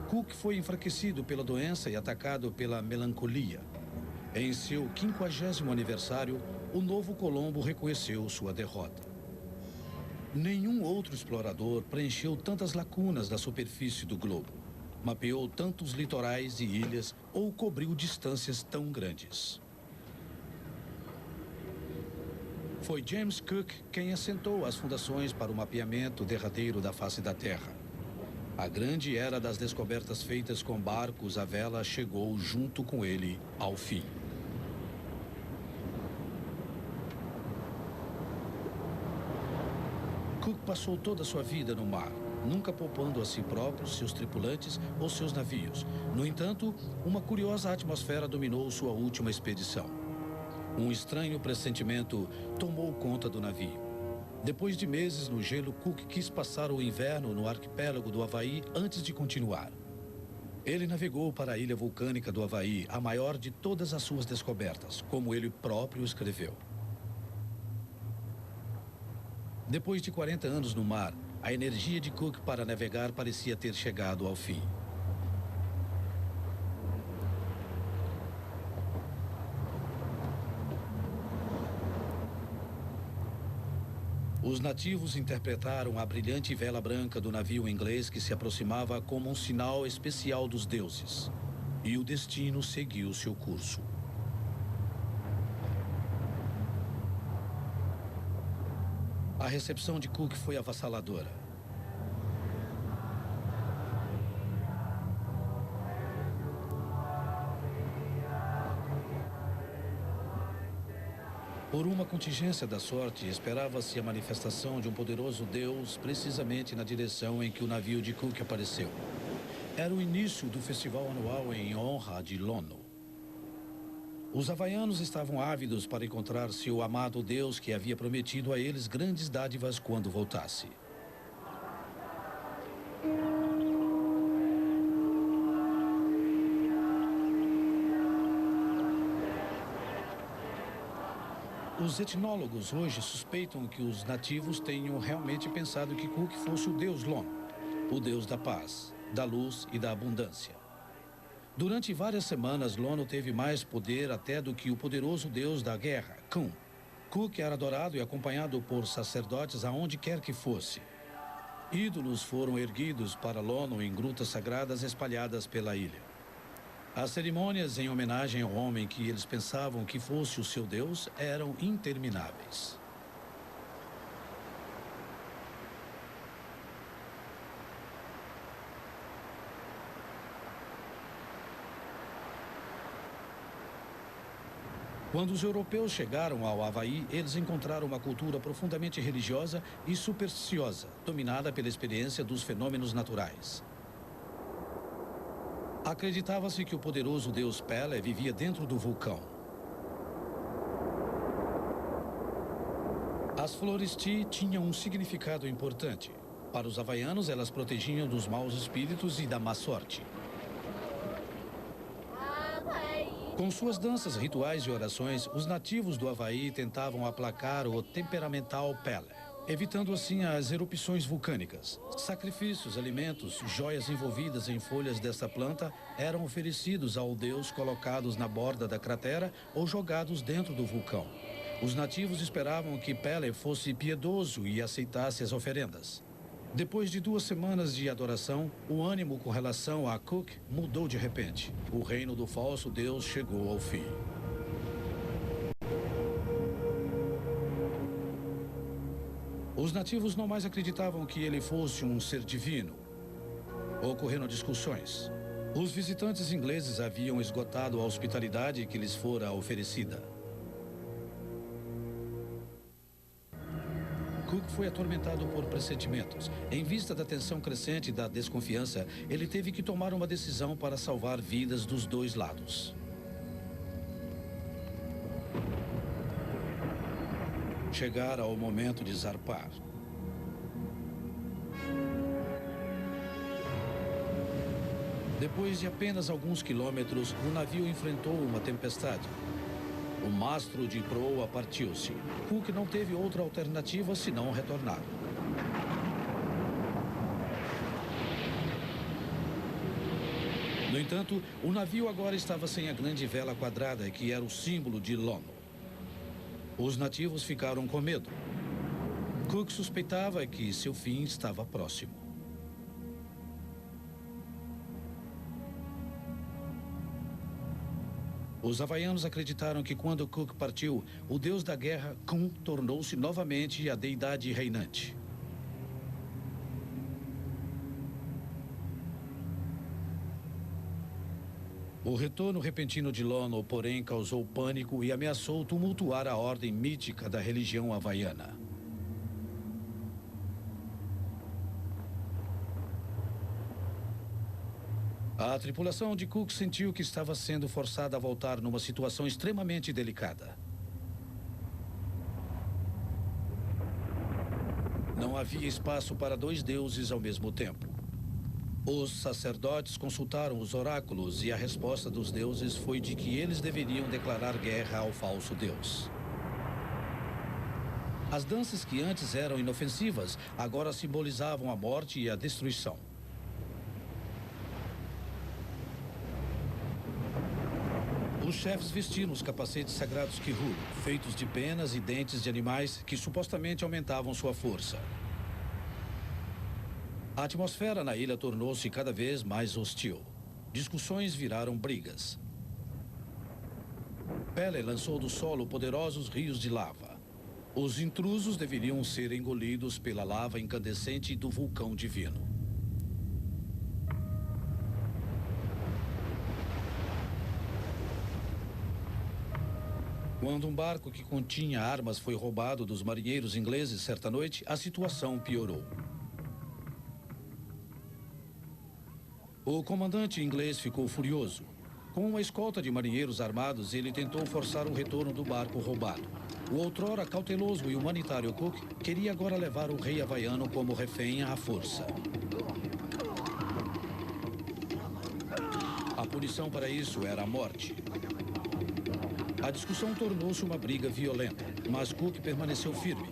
[SPEAKER 2] Cook foi enfraquecido pela doença e atacado pela melancolia. Em seu 50º aniversário, o novo Colombo reconheceu sua derrota. Nenhum outro explorador preencheu tantas lacunas na superfície do globo, mapeou tantos litorais e ilhas ou cobriu distâncias tão grandes. Foi James Cook quem assentou as fundações para o mapeamento derradeiro da face da Terra. A grande era das descobertas feitas com barcos à vela chegou junto com ele ao fim. Cook passou toda a sua vida no mar, nunca poupando a si próprio, seus tripulantes ou seus navios. No entanto, uma curiosa atmosfera dominou sua última expedição. Um estranho pressentimento tomou conta do navio. Depois de meses no gelo, Cook quis passar o inverno no arquipélago do Havaí antes de continuar. Ele navegou para a ilha vulcânica do Havaí, a maior de todas as suas descobertas, como ele próprio escreveu. Depois de 40 anos no mar, a energia de Cook para navegar parecia ter chegado ao fim. Os nativos interpretaram a brilhante vela branca do navio inglês que se aproximava como um sinal especial dos deuses. E o destino seguiu seu curso. A recepção de Cook foi avassaladora. Por uma contingência da sorte, esperava-se a manifestação de um poderoso Deus precisamente na direção em que o navio de Cook apareceu. Era o início do festival anual em honra de Lono. Os havaianos estavam ávidos para encontrar seu amado Deus que havia prometido a eles grandes dádivas quando voltasse. Os etnólogos hoje suspeitam que os nativos tenham realmente pensado que Cook fosse o Deus Lono, o Deus da paz, da luz e da abundância. Durante várias semanas, Lono teve mais poder até do que o poderoso Deus da guerra, Khum. Cook era adorado e acompanhado por sacerdotes aonde quer que fosse. Ídolos foram erguidos para Lono em grutas sagradas espalhadas pela ilha. As cerimônias em homenagem ao homem que eles pensavam que fosse o seu Deus eram intermináveis. Quando os europeus chegaram ao Havaí, eles encontraram uma cultura profundamente religiosa e supersticiosa, dominada pela experiência dos fenômenos naturais. Acreditava-se que o poderoso deus Pele vivia dentro do vulcão. As flores Ti tinham um significado importante. Para os havaianos, elas protegiam dos maus espíritos e da má sorte. Com suas danças, rituais e orações, os nativos do Havaí tentavam aplacar o temperamental Pele, evitando assim as erupções vulcânicas. Sacrifícios, alimentos, joias envolvidas em folhas desta planta eram oferecidos ao deus colocados na borda da cratera ou jogados dentro do vulcão. Os nativos esperavam que Pele fosse piedoso e aceitasse as oferendas. Depois de 2 semanas de adoração, o ânimo com relação a Cook mudou de repente. O reino do falso Deus chegou ao fim. Os nativos não mais acreditavam que ele fosse um ser divino. Ocorreram discussões. Os visitantes ingleses haviam esgotado a hospitalidade que lhes fora oferecida. Cook foi atormentado por pressentimentos. Em vista da tensão crescente e da desconfiança, ele teve que tomar uma decisão para salvar vidas dos 2 lados. chegara o momento de zarpar. Depois de apenas alguns quilômetros, o navio enfrentou uma tempestade. O mastro de proa partiu-se. Cook não teve outra alternativa senão retornar. No entanto, o navio agora estava sem a grande vela quadrada que era o símbolo de Lono. Os nativos ficaram com medo. Cook suspeitava que seu fim estava próximo. Os havaianos acreditaram que quando Cook partiu, o deus da guerra, Kun, tornou-se novamente a deidade reinante. O retorno repentino de Lono, porém, causou pânico e ameaçou tumultuar a ordem mítica da religião havaiana. A tripulação de Cook sentiu que estava sendo forçada a voltar numa situação extremamente delicada. Não havia espaço para dois deuses ao mesmo tempo. Os sacerdotes consultaram os oráculos e a resposta dos deuses foi de que eles deveriam declarar guerra ao falso deus. As danças que antes eram inofensivas agora simbolizavam a morte e a destruição. Os chefes vestiram os capacetes sagrados Kihulu, feitos de penas e dentes de animais que supostamente aumentavam sua força. A atmosfera na ilha tornou-se cada vez mais hostil. Discussões viraram brigas. Pele lançou do solo poderosos rios de lava. Os intrusos deveriam ser engolidos pela lava incandescente do vulcão divino. Quando um barco que continha armas foi roubado dos marinheiros ingleses certa noite, a situação piorou. O comandante inglês ficou furioso. Com uma escolta de marinheiros armados, ele tentou forçar o retorno do barco roubado. O outrora cauteloso e humanitário Cook queria agora levar o rei havaiano como refém à força. A punição para isso era a morte. A discussão tornou-se uma briga violenta, mas Cook permaneceu firme.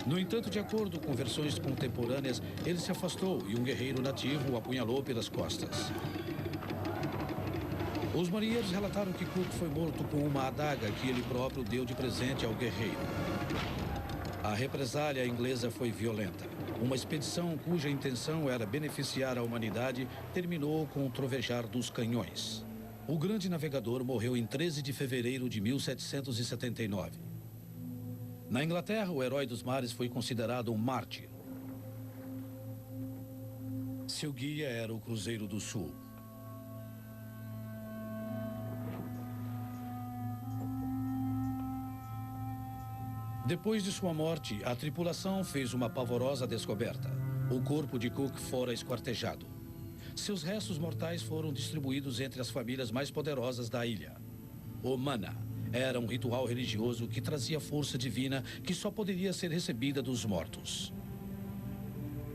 [SPEAKER 2] No entanto, de acordo com versões contemporâneas, ele se afastou e um guerreiro nativo o apunhalou pelas costas. Os marinheiros relataram que Cook foi morto com uma adaga que ele próprio deu de presente ao guerreiro. A represália inglesa foi violenta. Uma expedição cuja intenção era beneficiar a humanidade terminou com o trovejar dos canhões. O grande navegador morreu em 13 de fevereiro de 1779. Na Inglaterra, o herói dos mares foi considerado um mártir. Seu guia era o Cruzeiro do Sul. Depois de sua morte, a tripulação fez uma pavorosa descoberta. O corpo de Cook fora esquartejado. Seus restos mortais foram distribuídos entre as famílias mais poderosas da ilha. O Mana era um ritual religioso que trazia força divina que só poderia ser recebida dos mortos.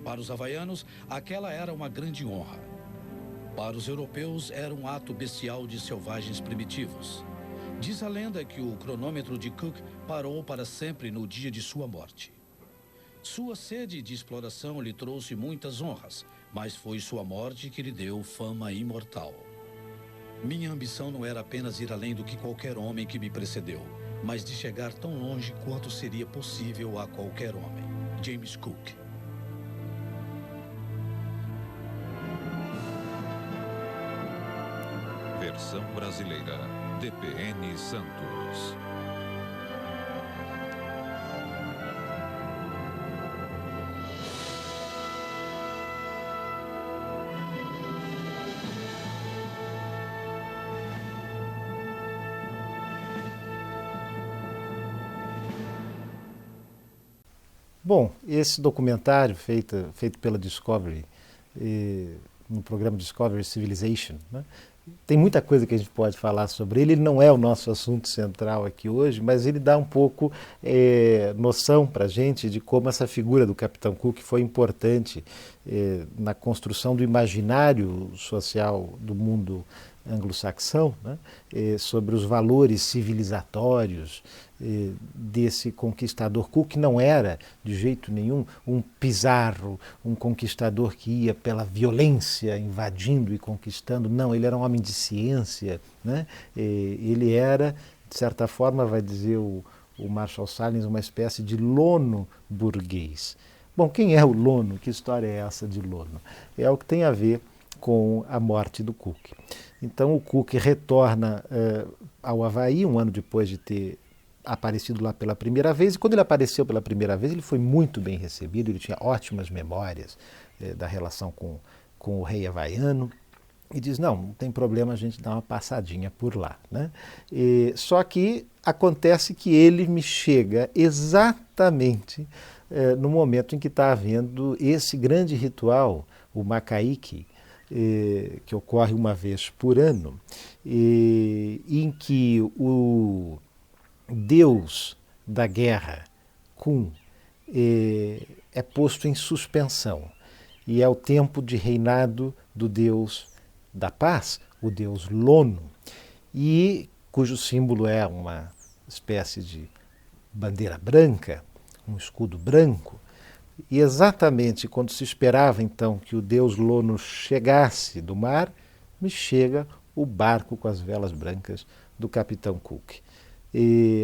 [SPEAKER 2] Para os havaianos, aquela era uma grande honra. Para os europeus, era um ato bestial de selvagens primitivos. Diz a lenda que o cronômetro de Cook parou para sempre no dia de sua morte. Sua sede de exploração lhe trouxe muitas honras, mas foi sua morte que lhe deu fama imortal. Minha ambição não era apenas ir além do que qualquer homem que me precedeu, mas de chegar tão longe quanto seria possível a qualquer homem. James Cook.
[SPEAKER 3] Versão brasileira, DPN Santos.
[SPEAKER 1] Bom, esse documentário feito pela Discovery, no programa Discovery Civilization, né, Tem muita coisa que a gente pode falar sobre ele. Ele não é o nosso assunto central aqui hoje, mas ele dá um pouco noção para a gente de como essa figura do Capitão Cook foi importante na construção do imaginário social do mundo anglo-saxão, né? Sobre os valores civilizatórios desse conquistador. Cook não era, de jeito nenhum, um Pizarro, um conquistador que ia pela violência, invadindo e conquistando. Não, ele era um homem de ciência, né? Ele era, de certa forma, vai dizer o Marshall Sahlins, uma espécie de lono burguês. Bom, quem é o lono? Que história é essa de lono? É o que tem a ver com a morte do Cook. Então o Cook retorna ao Havaí um ano depois de ter aparecido lá pela primeira vez, e quando ele apareceu pela primeira vez ele foi muito bem recebido, ele tinha ótimas memórias da relação com o rei havaiano, e diz, não tem problema a gente dar uma passadinha por lá, né? Só que acontece que ele me chega exatamente no momento em que está havendo esse grande ritual, o Maka'iki, que ocorre uma vez por ano, em que o deus da guerra, Kun, é posto em suspensão, e é o tempo de reinado do deus da paz, o deus Lono, e cujo símbolo é uma espécie de bandeira branca, um escudo branco. E exatamente quando se esperava então que o deus Lono chegasse do mar, me chega o barco com as velas brancas do Capitão Cook.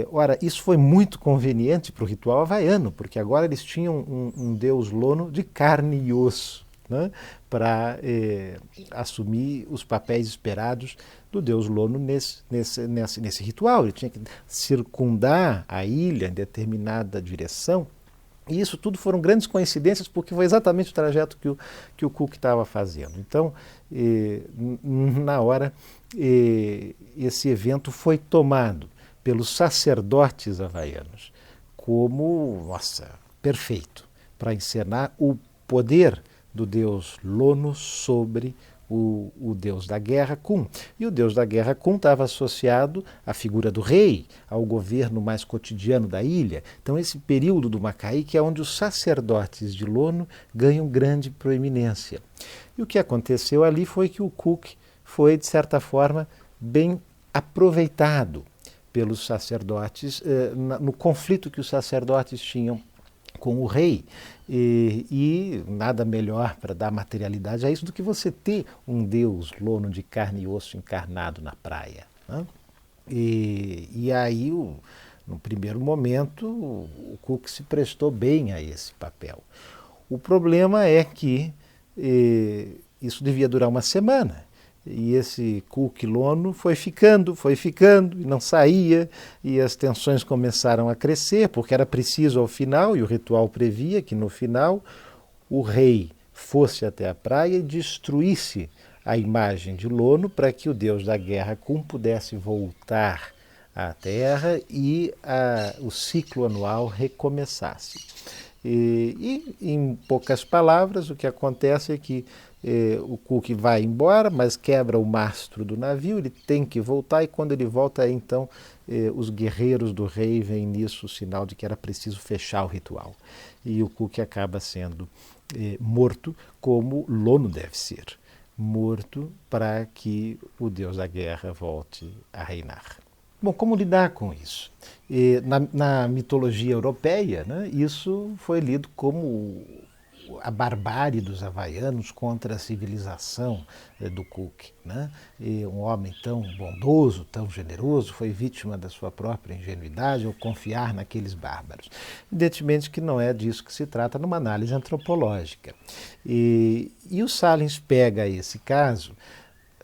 [SPEAKER 1] Ora, isso foi muito conveniente para o ritual havaiano, porque agora eles tinham um deus Lono de carne e osso, né, para assumir os papéis esperados do deus Lono nesse ritual. Ele tinha que circundar a ilha em determinada direção. E isso tudo foram grandes coincidências, porque foi exatamente o trajeto que o Cook estava fazendo. Então, na hora, esse evento foi tomado pelos sacerdotes havaianos como, nossa, perfeito, para encenar o poder do deus Lono sobre o deus da guerra, Kun. E o deus da guerra, Kun, estava associado à figura do rei, ao governo mais cotidiano da ilha. Então esse período do Maka'iki é onde os sacerdotes de Lono ganham grande proeminência. E o que aconteceu ali foi que o Cook foi, de certa forma, bem aproveitado pelos sacerdotes no conflito que os sacerdotes tinham com o rei, e nada melhor para dar materialidade a isso do que você ter um deus Lono de carne e osso encarnado na praia, né? E aí, no primeiro momento, o Cook se prestou bem a esse papel. O problema é que isso devia durar uma semana. E esse Cook Lono foi ficando, e não saía, e as tensões começaram a crescer, porque era preciso ao final, e o ritual previa que no final o rei fosse até a praia e destruísse a imagem de Lono para que o deus da guerra Kun pudesse voltar à terra e o ciclo anual recomeçasse. E em poucas palavras, o que acontece é que o Cook vai embora, mas quebra o mastro do navio, ele tem que voltar, e quando ele volta, então os guerreiros do rei veem nisso o sinal de que era preciso fechar o ritual. E o Cook acaba sendo morto, como Lono deve ser, morto para que o deus da guerra volte a reinar. Bom, como lidar com isso? Na mitologia europeia, né, isso foi lido como a barbárie dos havaianos contra a civilização do Cook, né? E um homem tão bondoso, tão generoso, foi vítima da sua própria ingenuidade ao confiar naqueles bárbaros. Evidentemente que não é disso que se trata numa análise antropológica. E o Sahlins pega esse caso,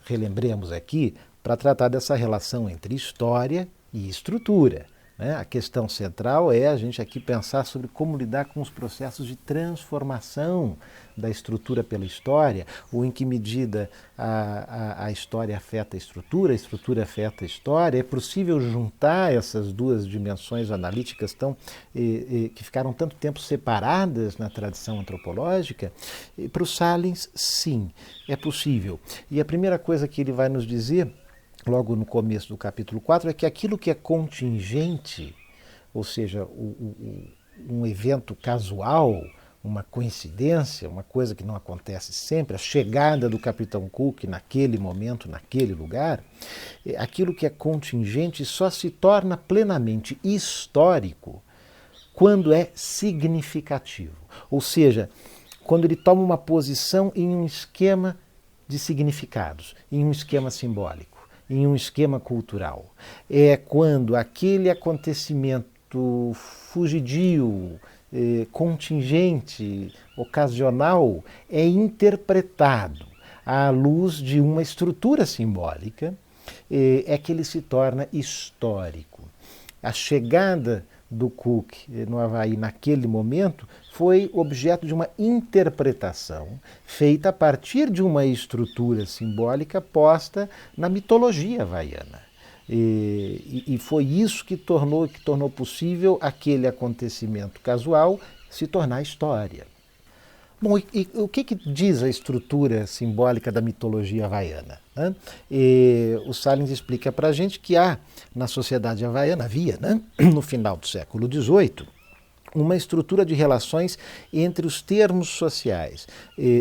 [SPEAKER 1] relembremos aqui, para tratar dessa relação entre história e estrutura. né? A questão central é a gente aqui pensar sobre como lidar com os processos de transformação da estrutura pela história, ou em que medida a história afeta a estrutura afeta a história. É possível juntar essas duas dimensões analíticas que ficaram tanto tempo separadas na tradição antropológica? Para o Salins, sim, é possível. E a primeira coisa que ele vai nos dizer, logo no começo do capítulo 4, é que aquilo que é contingente, ou seja, um evento casual, uma coincidência, uma coisa que não acontece sempre, a chegada do Capitão Cook naquele momento, naquele lugar, aquilo que é contingente só se torna plenamente histórico quando é significativo. Ou seja, quando ele toma uma posição em um esquema de significados, em um esquema simbólico, em um esquema cultural. É quando aquele acontecimento fugidio, contingente, ocasional, é interpretado à luz de uma estrutura simbólica, é que ele se torna histórico. A chegada do Cook no Havaí naquele momento foi objeto de uma interpretação feita a partir de uma estrutura simbólica posta na mitologia havaiana. E foi isso que tornou possível aquele acontecimento casual se tornar história. Bom, e o que diz a estrutura simbólica da mitologia havaiana, né? O Salins explica para a gente que na sociedade havaiana, havia, né, no final do século XVIII, uma estrutura de relações entre os termos sociais.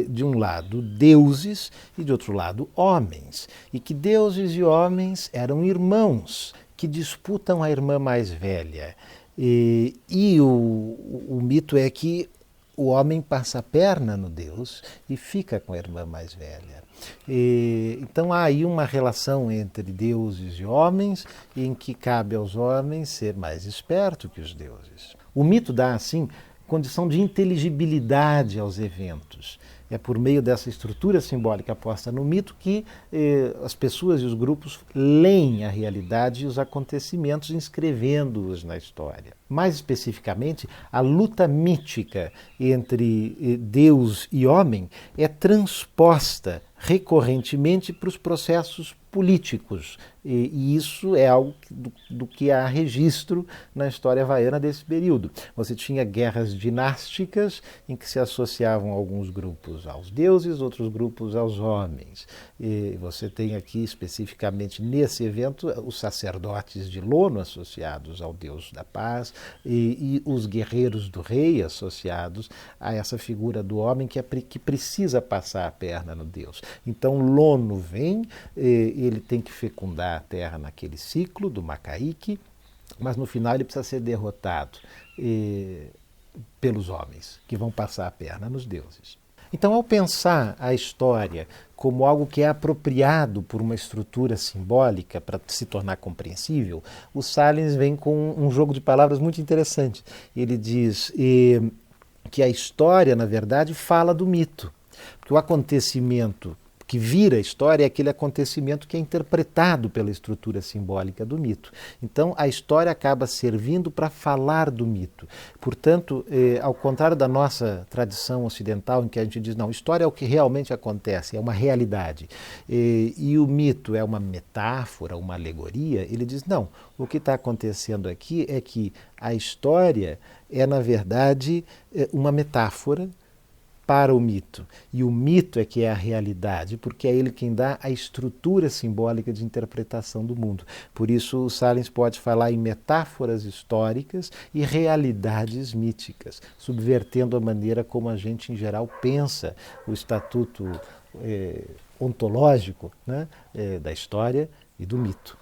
[SPEAKER 1] De um lado, deuses, e de outro lado, homens. E que deuses e homens eram irmãos que disputam a irmã mais velha. E o mito é que o homem passa a perna no Deus e fica com a irmã mais velha. Então há aí uma relação entre deuses e homens, em que cabe aos homens ser mais esperto que os deuses. O mito dá, assim, condição de inteligibilidade aos eventos. É por meio dessa estrutura simbólica posta no mito que as pessoas e os grupos leem a realidade e os acontecimentos, inscrevendo-os na história. Mais especificamente, a luta mítica entre Deus e homem é transposta recorrentemente para os processos políticos. E isso é algo do que há registro na história havaiana desse período. Você tinha guerras dinásticas em que se associavam alguns grupos aos deuses, outros grupos aos homens. E você tem aqui, especificamente nesse evento, os sacerdotes de Lono associados ao deus da paz e os guerreiros do rei associados a essa figura do homem que precisa passar a perna no deus. Então Lono vem, ele tem que fecundar a terra naquele ciclo do Macaíque, mas no final ele precisa ser derrotado pelos homens, que vão passar a perna nos deuses. Então, ao pensar a história como algo que é apropriado por uma estrutura simbólica para se tornar compreensível, o Salins vem com um jogo de palavras muito interessante. Ele diz que a história, na verdade, fala do mito, porque o acontecimento que vira a história é aquele acontecimento que é interpretado pela estrutura simbólica do mito. Então, a história acaba servindo para falar do mito. Portanto, ao contrário da nossa tradição ocidental, em que a gente diz, não, história é o que realmente acontece, é uma realidade, e o mito é uma metáfora, uma alegoria, ele diz, não, o que está acontecendo aqui é que a história é, na verdade, uma metáfora para o mito. E o mito é que é a realidade, porque é ele quem dá a estrutura simbólica de interpretação do mundo. Por isso, o Salins pode falar em metáforas históricas e realidades míticas, subvertendo a maneira como a gente, em geral, pensa o estatuto ontológico, né, da história e do mito.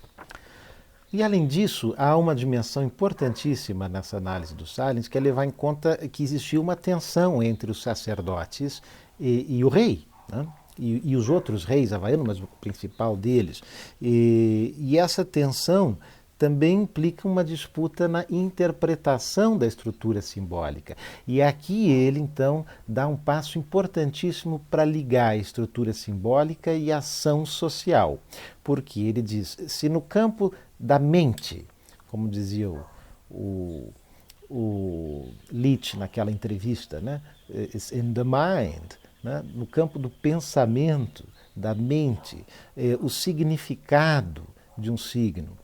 [SPEAKER 1] E, além disso, há uma dimensão importantíssima nessa análise do Salins, que é levar em conta que existia uma tensão entre os sacerdotes e o rei, né? E os outros reis havaianos, mas o principal deles. E essa tensão também implica uma disputa na interpretação da estrutura simbólica. E aqui ele, então, dá um passo importantíssimo para ligar a estrutura simbólica e a ação social. Porque ele diz, se no campo da mente, como dizia o Leach naquela entrevista, né? It's in the mind, né? No campo do pensamento, da mente, o significado de um signo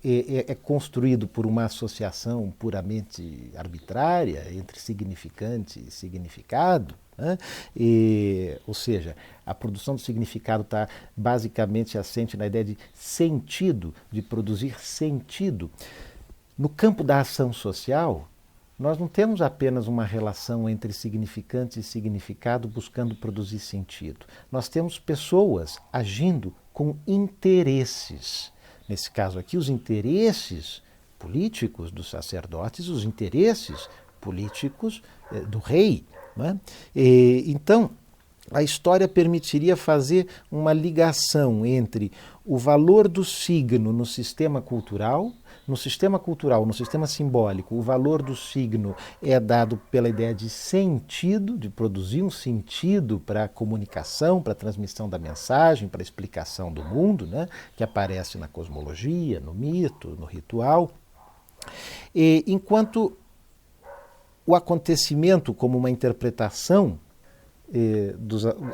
[SPEAKER 1] é construído por uma associação puramente arbitrária entre significante e significado, né? Ou seja, a produção do significado está basicamente assente na ideia de sentido, de produzir sentido. No campo da ação social, nós não temos apenas uma relação entre significante e significado buscando produzir sentido. Nós temos pessoas agindo com interesses. Nesse caso aqui, os interesses políticos dos sacerdotes, os interesses políticos do rei. Não é? Então, a história permitiria fazer uma ligação entre o valor do signo no sistema cultural, no sistema simbólico, o valor do signo é dado pela ideia de sentido, de produzir um sentido para a comunicação, para a transmissão da mensagem, para a explicação do mundo, né, que aparece na cosmologia, no mito, no ritual. Enquanto o acontecimento como uma interpretação,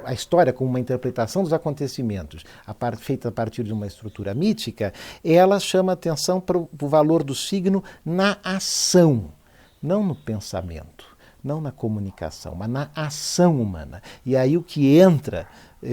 [SPEAKER 1] a história como uma interpretação dos acontecimentos feita a partir de uma estrutura mítica, ela chama atenção para o valor do signo na ação, não no pensamento, não na comunicação, mas na ação humana. E aí o que entra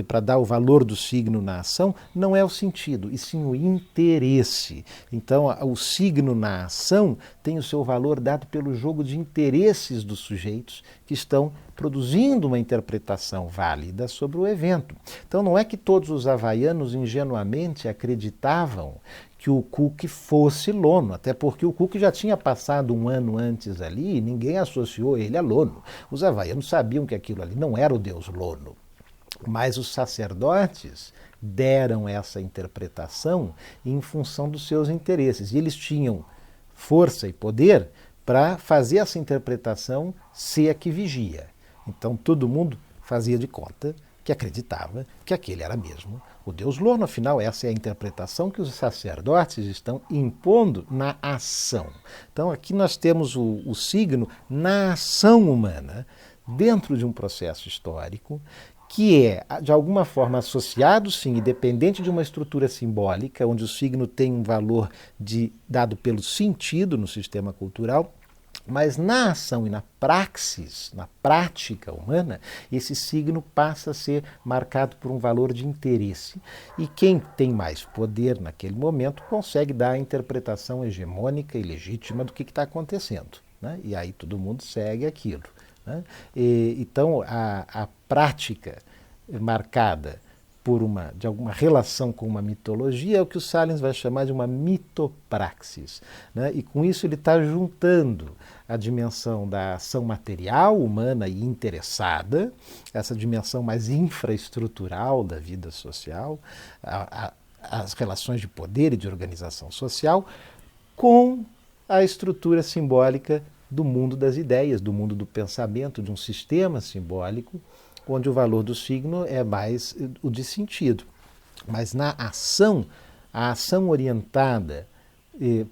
[SPEAKER 1] para dar o valor do signo na ação não é o sentido, e sim o interesse. Então, o signo na ação tem o seu valor dado pelo jogo de interesses dos sujeitos que estão produzindo uma interpretação válida sobre o evento. Então, não é que todos os havaianos ingenuamente acreditavam que o Cook fosse Lono, até porque o Cook já tinha passado um ano antes ali e ninguém associou ele a Lono. Os havaianos sabiam que aquilo ali não era o deus Lono. Mas os sacerdotes deram essa interpretação em função dos seus interesses. E eles tinham força e poder para fazer essa interpretação ser a que vigia. Então todo mundo fazia de conta que acreditava que aquele era mesmo o deus Lono. Afinal, essa é a interpretação que os sacerdotes estão impondo na ação. Então aqui nós temos o signo na ação humana, dentro de um processo histórico, que é, de alguma forma, associado, sim, e dependente de uma estrutura simbólica, onde o signo tem um valor dado pelo sentido no sistema cultural, mas na ação e na praxis, na prática humana, esse signo passa a ser marcado por um valor de interesse. E quem tem mais poder naquele momento consegue dar a interpretação hegemônica e legítima do que está acontecendo, né? E aí todo mundo segue aquilo. Né? Então, a prática marcada por de alguma relação com uma mitologia é o que o Salins vai chamar de uma mitopraxis. Né? E com isso ele está juntando a dimensão da ação material, humana e interessada, essa dimensão mais infraestrutural da vida social, as relações de poder e de organização social, com a estrutura simbólica do mundo das ideias, do mundo do pensamento, de um sistema simbólico, onde o valor do signo é mais o de sentido. Mas na ação, a ação orientada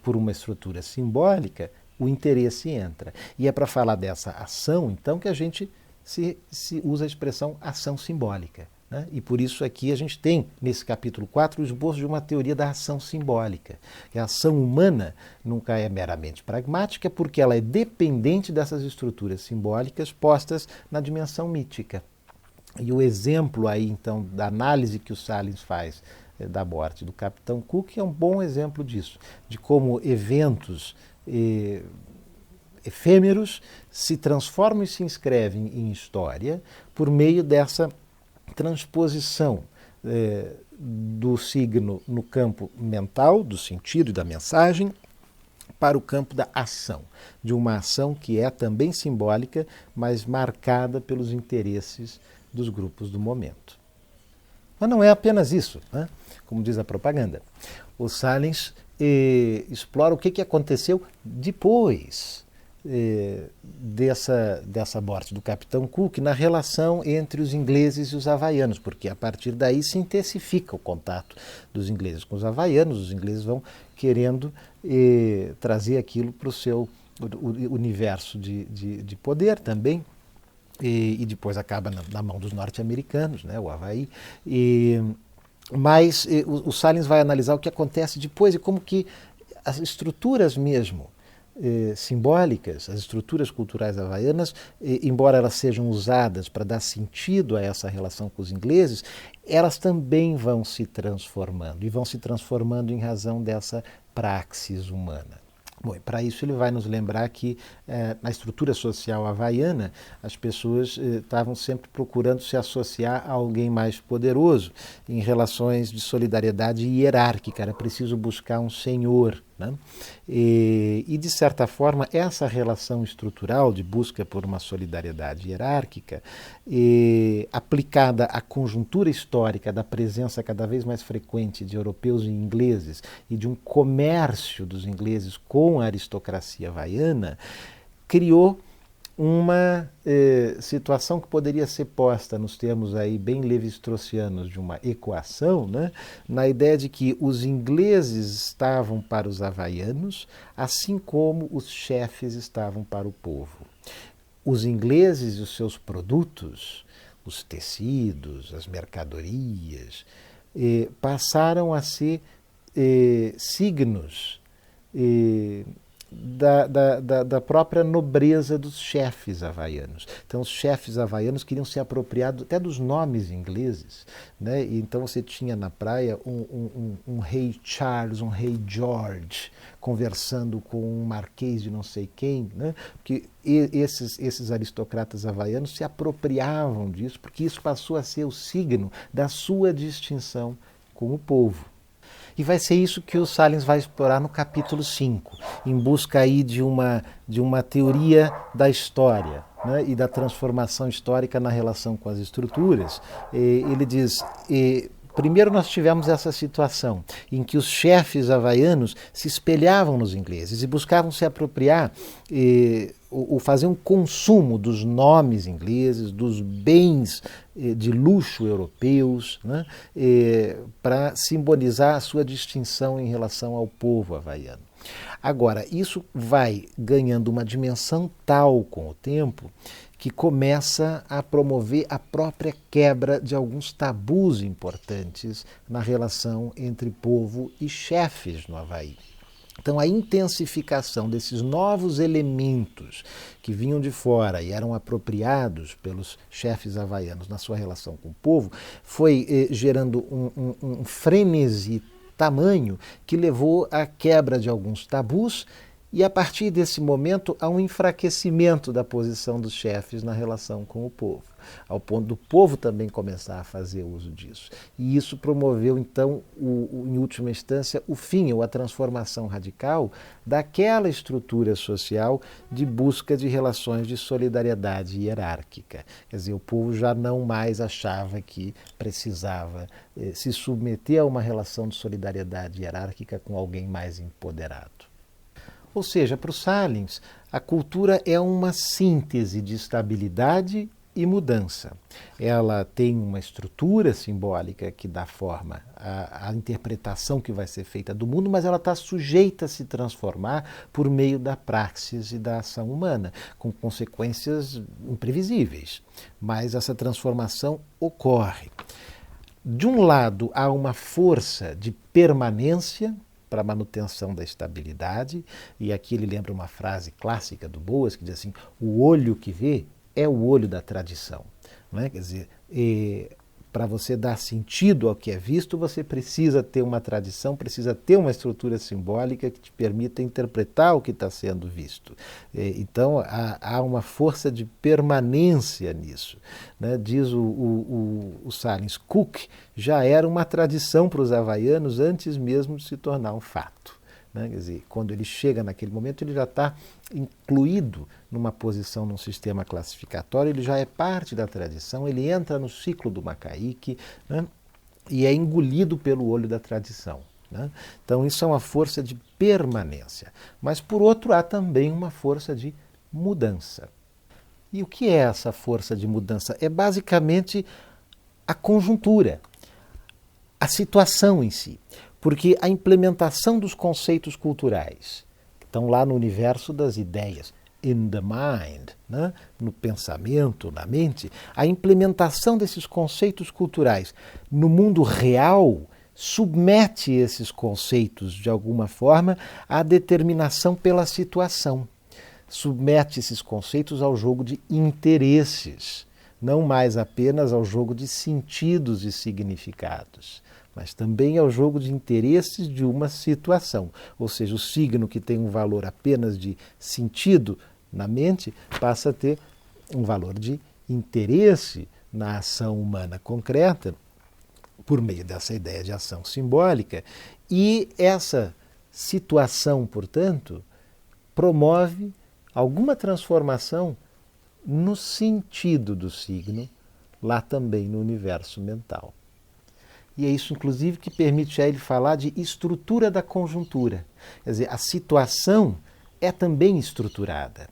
[SPEAKER 1] por uma estrutura simbólica, o interesse entra. E é para falar dessa ação, então, que a gente se usa a expressão ação simbólica. Né? E por isso aqui a gente tem, nesse capítulo 4, o esboço de uma teoria da ação simbólica. Que a ação humana nunca é meramente pragmática, porque ela é dependente dessas estruturas simbólicas postas na dimensão mítica. E o exemplo aí, então, da análise que o Salins faz da morte do Capitão Cook é um bom exemplo disso, de como eventos efêmeros se transformam e se inscrevem em história por meio dessa transposição do signo no campo mental, do sentido e da mensagem, para o campo da ação, de uma ação que é também simbólica, mas marcada pelos interesses dos grupos do momento. Mas não é apenas isso, né? Como diz a propaganda. O Salins explora o que aconteceu depois dessa morte do Capitão Cook na relação entre os ingleses e os havaianos, porque a partir daí se intensifica o contato dos ingleses com os havaianos, os ingleses vão querendo trazer aquilo para o seu universo de poder também, e depois acaba na mão dos norte-americanos, né, o Havaí. Mas o Salins vai analisar o que acontece depois e como que as estruturas mesmo simbólicas, as estruturas culturais havaianas, embora elas sejam usadas para dar sentido a essa relação com os ingleses, elas também vão se transformando, e vão se transformando em razão dessa praxis humana. Bom, para isso ele vai nos lembrar que na estrutura social havaiana as pessoas estavam sempre procurando se associar a alguém mais poderoso em relações de solidariedade hierárquica, era preciso buscar um senhor, né? E de certa forma essa relação estrutural de busca por uma solidariedade hierárquica aplicada à conjuntura histórica da presença cada vez mais frequente de europeus e ingleses e de um comércio dos ingleses com a aristocracia havaiana, criou uma situação que poderia ser posta nos termos aí bem levi-straussianos de uma equação, né? Na ideia de que os ingleses estavam para os havaianos, assim como os chefes estavam para o povo. Os ingleses e os seus produtos, os tecidos, as mercadorias, passaram a ser signos da própria nobreza dos chefes havaianos. Então os chefes havaianos queriam se apropriar até dos nomes ingleses, né? E então você tinha na praia um rei Charles, um rei George, conversando com um marquês de não sei quem, né? Porque esses aristocratas havaianos se apropriavam disso, porque isso passou a ser o signo da sua distinção com o povo. E vai ser isso que o Salins vai explorar no capítulo 5, em busca aí de uma teoria da história, né, e da transformação histórica na relação com as estruturas. Ele diz, primeiro nós tivemos essa situação em que os chefes havaianos se espelhavam nos ingleses e buscavam se apropriar ou fazer um consumo dos nomes ingleses, dos bens de luxo europeus, né, para simbolizar a sua distinção em relação ao povo havaiano. Agora, isso vai ganhando uma dimensão tal com o tempo que começa a promover a própria quebra de alguns tabus importantes na relação entre povo e chefes no Havaí. Então, a intensificação desses novos elementos que vinham de fora e eram apropriados pelos chefes havaianos na sua relação com o povo foi gerando um frenesi tamanho que levou à quebra de alguns tabus e, a partir desse momento, a um enfraquecimento da posição dos chefes na relação com o povo, ao ponto do povo também começar a fazer uso disso. E isso promoveu, então, em última instância, o fim ou a transformação radical daquela estrutura social de busca de relações de solidariedade hierárquica. Quer dizer, o povo já não mais achava que precisava se submeter a uma relação de solidariedade hierárquica com alguém mais empoderado. Ou seja, para o Salins, a cultura é uma síntese de estabilidade e mudança. Ela tem uma estrutura simbólica que dá forma à interpretação que vai ser feita do mundo, mas ela está sujeita a se transformar por meio da praxis e da ação humana, com consequências imprevisíveis. Mas essa transformação ocorre. De um lado, há uma força de permanência para a manutenção da estabilidade, e aqui ele lembra uma frase clássica do Boas, que diz assim, o olho que vê é o olho da tradição. Não é? Quer dizer, para você dar sentido ao que é visto, você precisa ter uma tradição, precisa ter uma estrutura simbólica que te permita interpretar o que está sendo visto. Então, há uma força de permanência nisso. Né? Diz o Salins, Cook já era uma tradição para os havaianos antes mesmo de se tornar um fato. Né? Quer dizer, quando ele chega naquele momento, ele já está incluído numa posição, num sistema classificatório, ele já é parte da tradição, ele entra no ciclo do Macaíque, né? E é engolido pelo olho da tradição. Né? Então isso é uma força de permanência. Mas, por outro, há também uma força de mudança. E o que é essa força de mudança? É basicamente a conjuntura, a situação em si. Porque a implementação dos conceitos culturais, que estão lá no universo das ideias, in the mind, né? No pensamento, na mente, a implementação desses conceitos culturais no mundo real submete esses conceitos, de alguma forma, à determinação pela situação. Submete esses conceitos ao jogo de interesses, não mais apenas ao jogo de sentidos e significados, mas também ao jogo de interesses de uma situação. Ou seja, o signo que tem um valor apenas de sentido na mente passa a ter um valor de interesse na ação humana concreta, por meio dessa ideia de ação simbólica. E essa situação, portanto, promove alguma transformação no sentido do signo, lá também no universo mental. E é isso, inclusive, que permite a ele falar de estrutura da conjuntura. Quer dizer, a situação é também estruturada,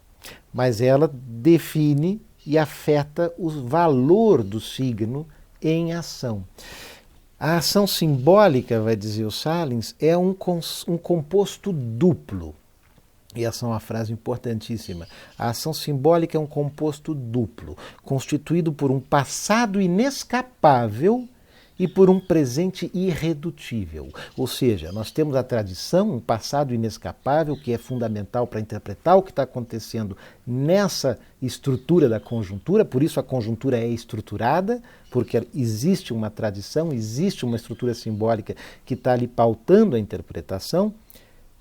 [SPEAKER 1] mas ela define e afeta o valor do signo em ação. A ação simbólica, vai dizer o Salins, é um composto duplo. E essa é uma frase importantíssima. A ação simbólica é um composto duplo, constituído por um passado inescapável e por um presente irredutível. Ou seja, nós temos a tradição, um passado inescapável, que é fundamental para interpretar o que está acontecendo nessa estrutura da conjuntura, por isso a conjuntura é estruturada, porque existe uma tradição, existe uma estrutura simbólica que está ali pautando a interpretação,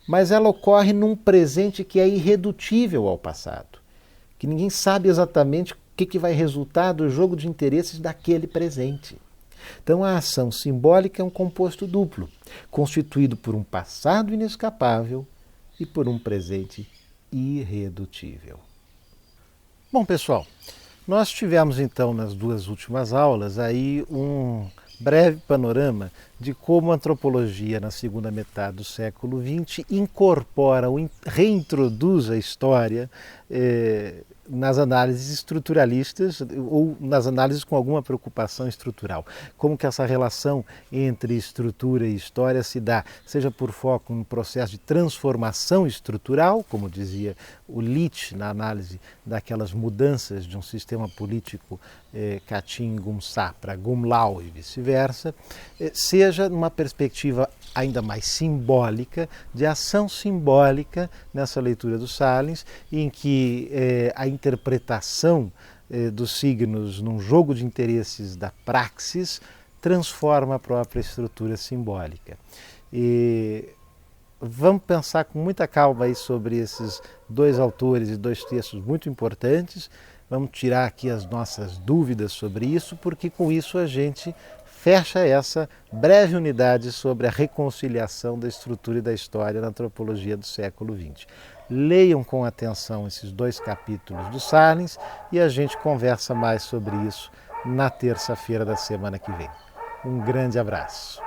[SPEAKER 1] mas ela ocorre num presente que é irredutível ao passado, que ninguém sabe exatamente o que vai resultar do jogo de interesses daquele presente. Então a ação simbólica é um composto duplo, constituído por um passado inescapável e por um presente irredutível. Bom, pessoal, nós tivemos então nas duas últimas aulas aí um breve panorama de como a antropologia na segunda metade do século XX incorpora, reintroduz a história nas análises estruturalistas ou nas análises com alguma preocupação estrutural. Como que essa relação entre estrutura e história se dá, seja por foco em um processo de transformação estrutural, como dizia o Leach na análise daquelas mudanças de um sistema político Katin Gumsá para Gumlau e vice-versa, seja numa perspectiva ainda mais simbólica, de ação simbólica nessa leitura do Salins, em que a interpretação dos signos num jogo de interesses da praxis transforma a própria estrutura simbólica. E vamos pensar com muita calma aí sobre esses dois autores e dois textos muito importantes. Vamos tirar aqui as nossas dúvidas sobre isso, porque com isso a gente fecha essa breve unidade sobre a reconciliação da estrutura e da história na antropologia do século XX. Leiam com atenção esses dois capítulos do Salins e a gente conversa mais sobre isso na terça-feira da semana que vem. Um grande abraço.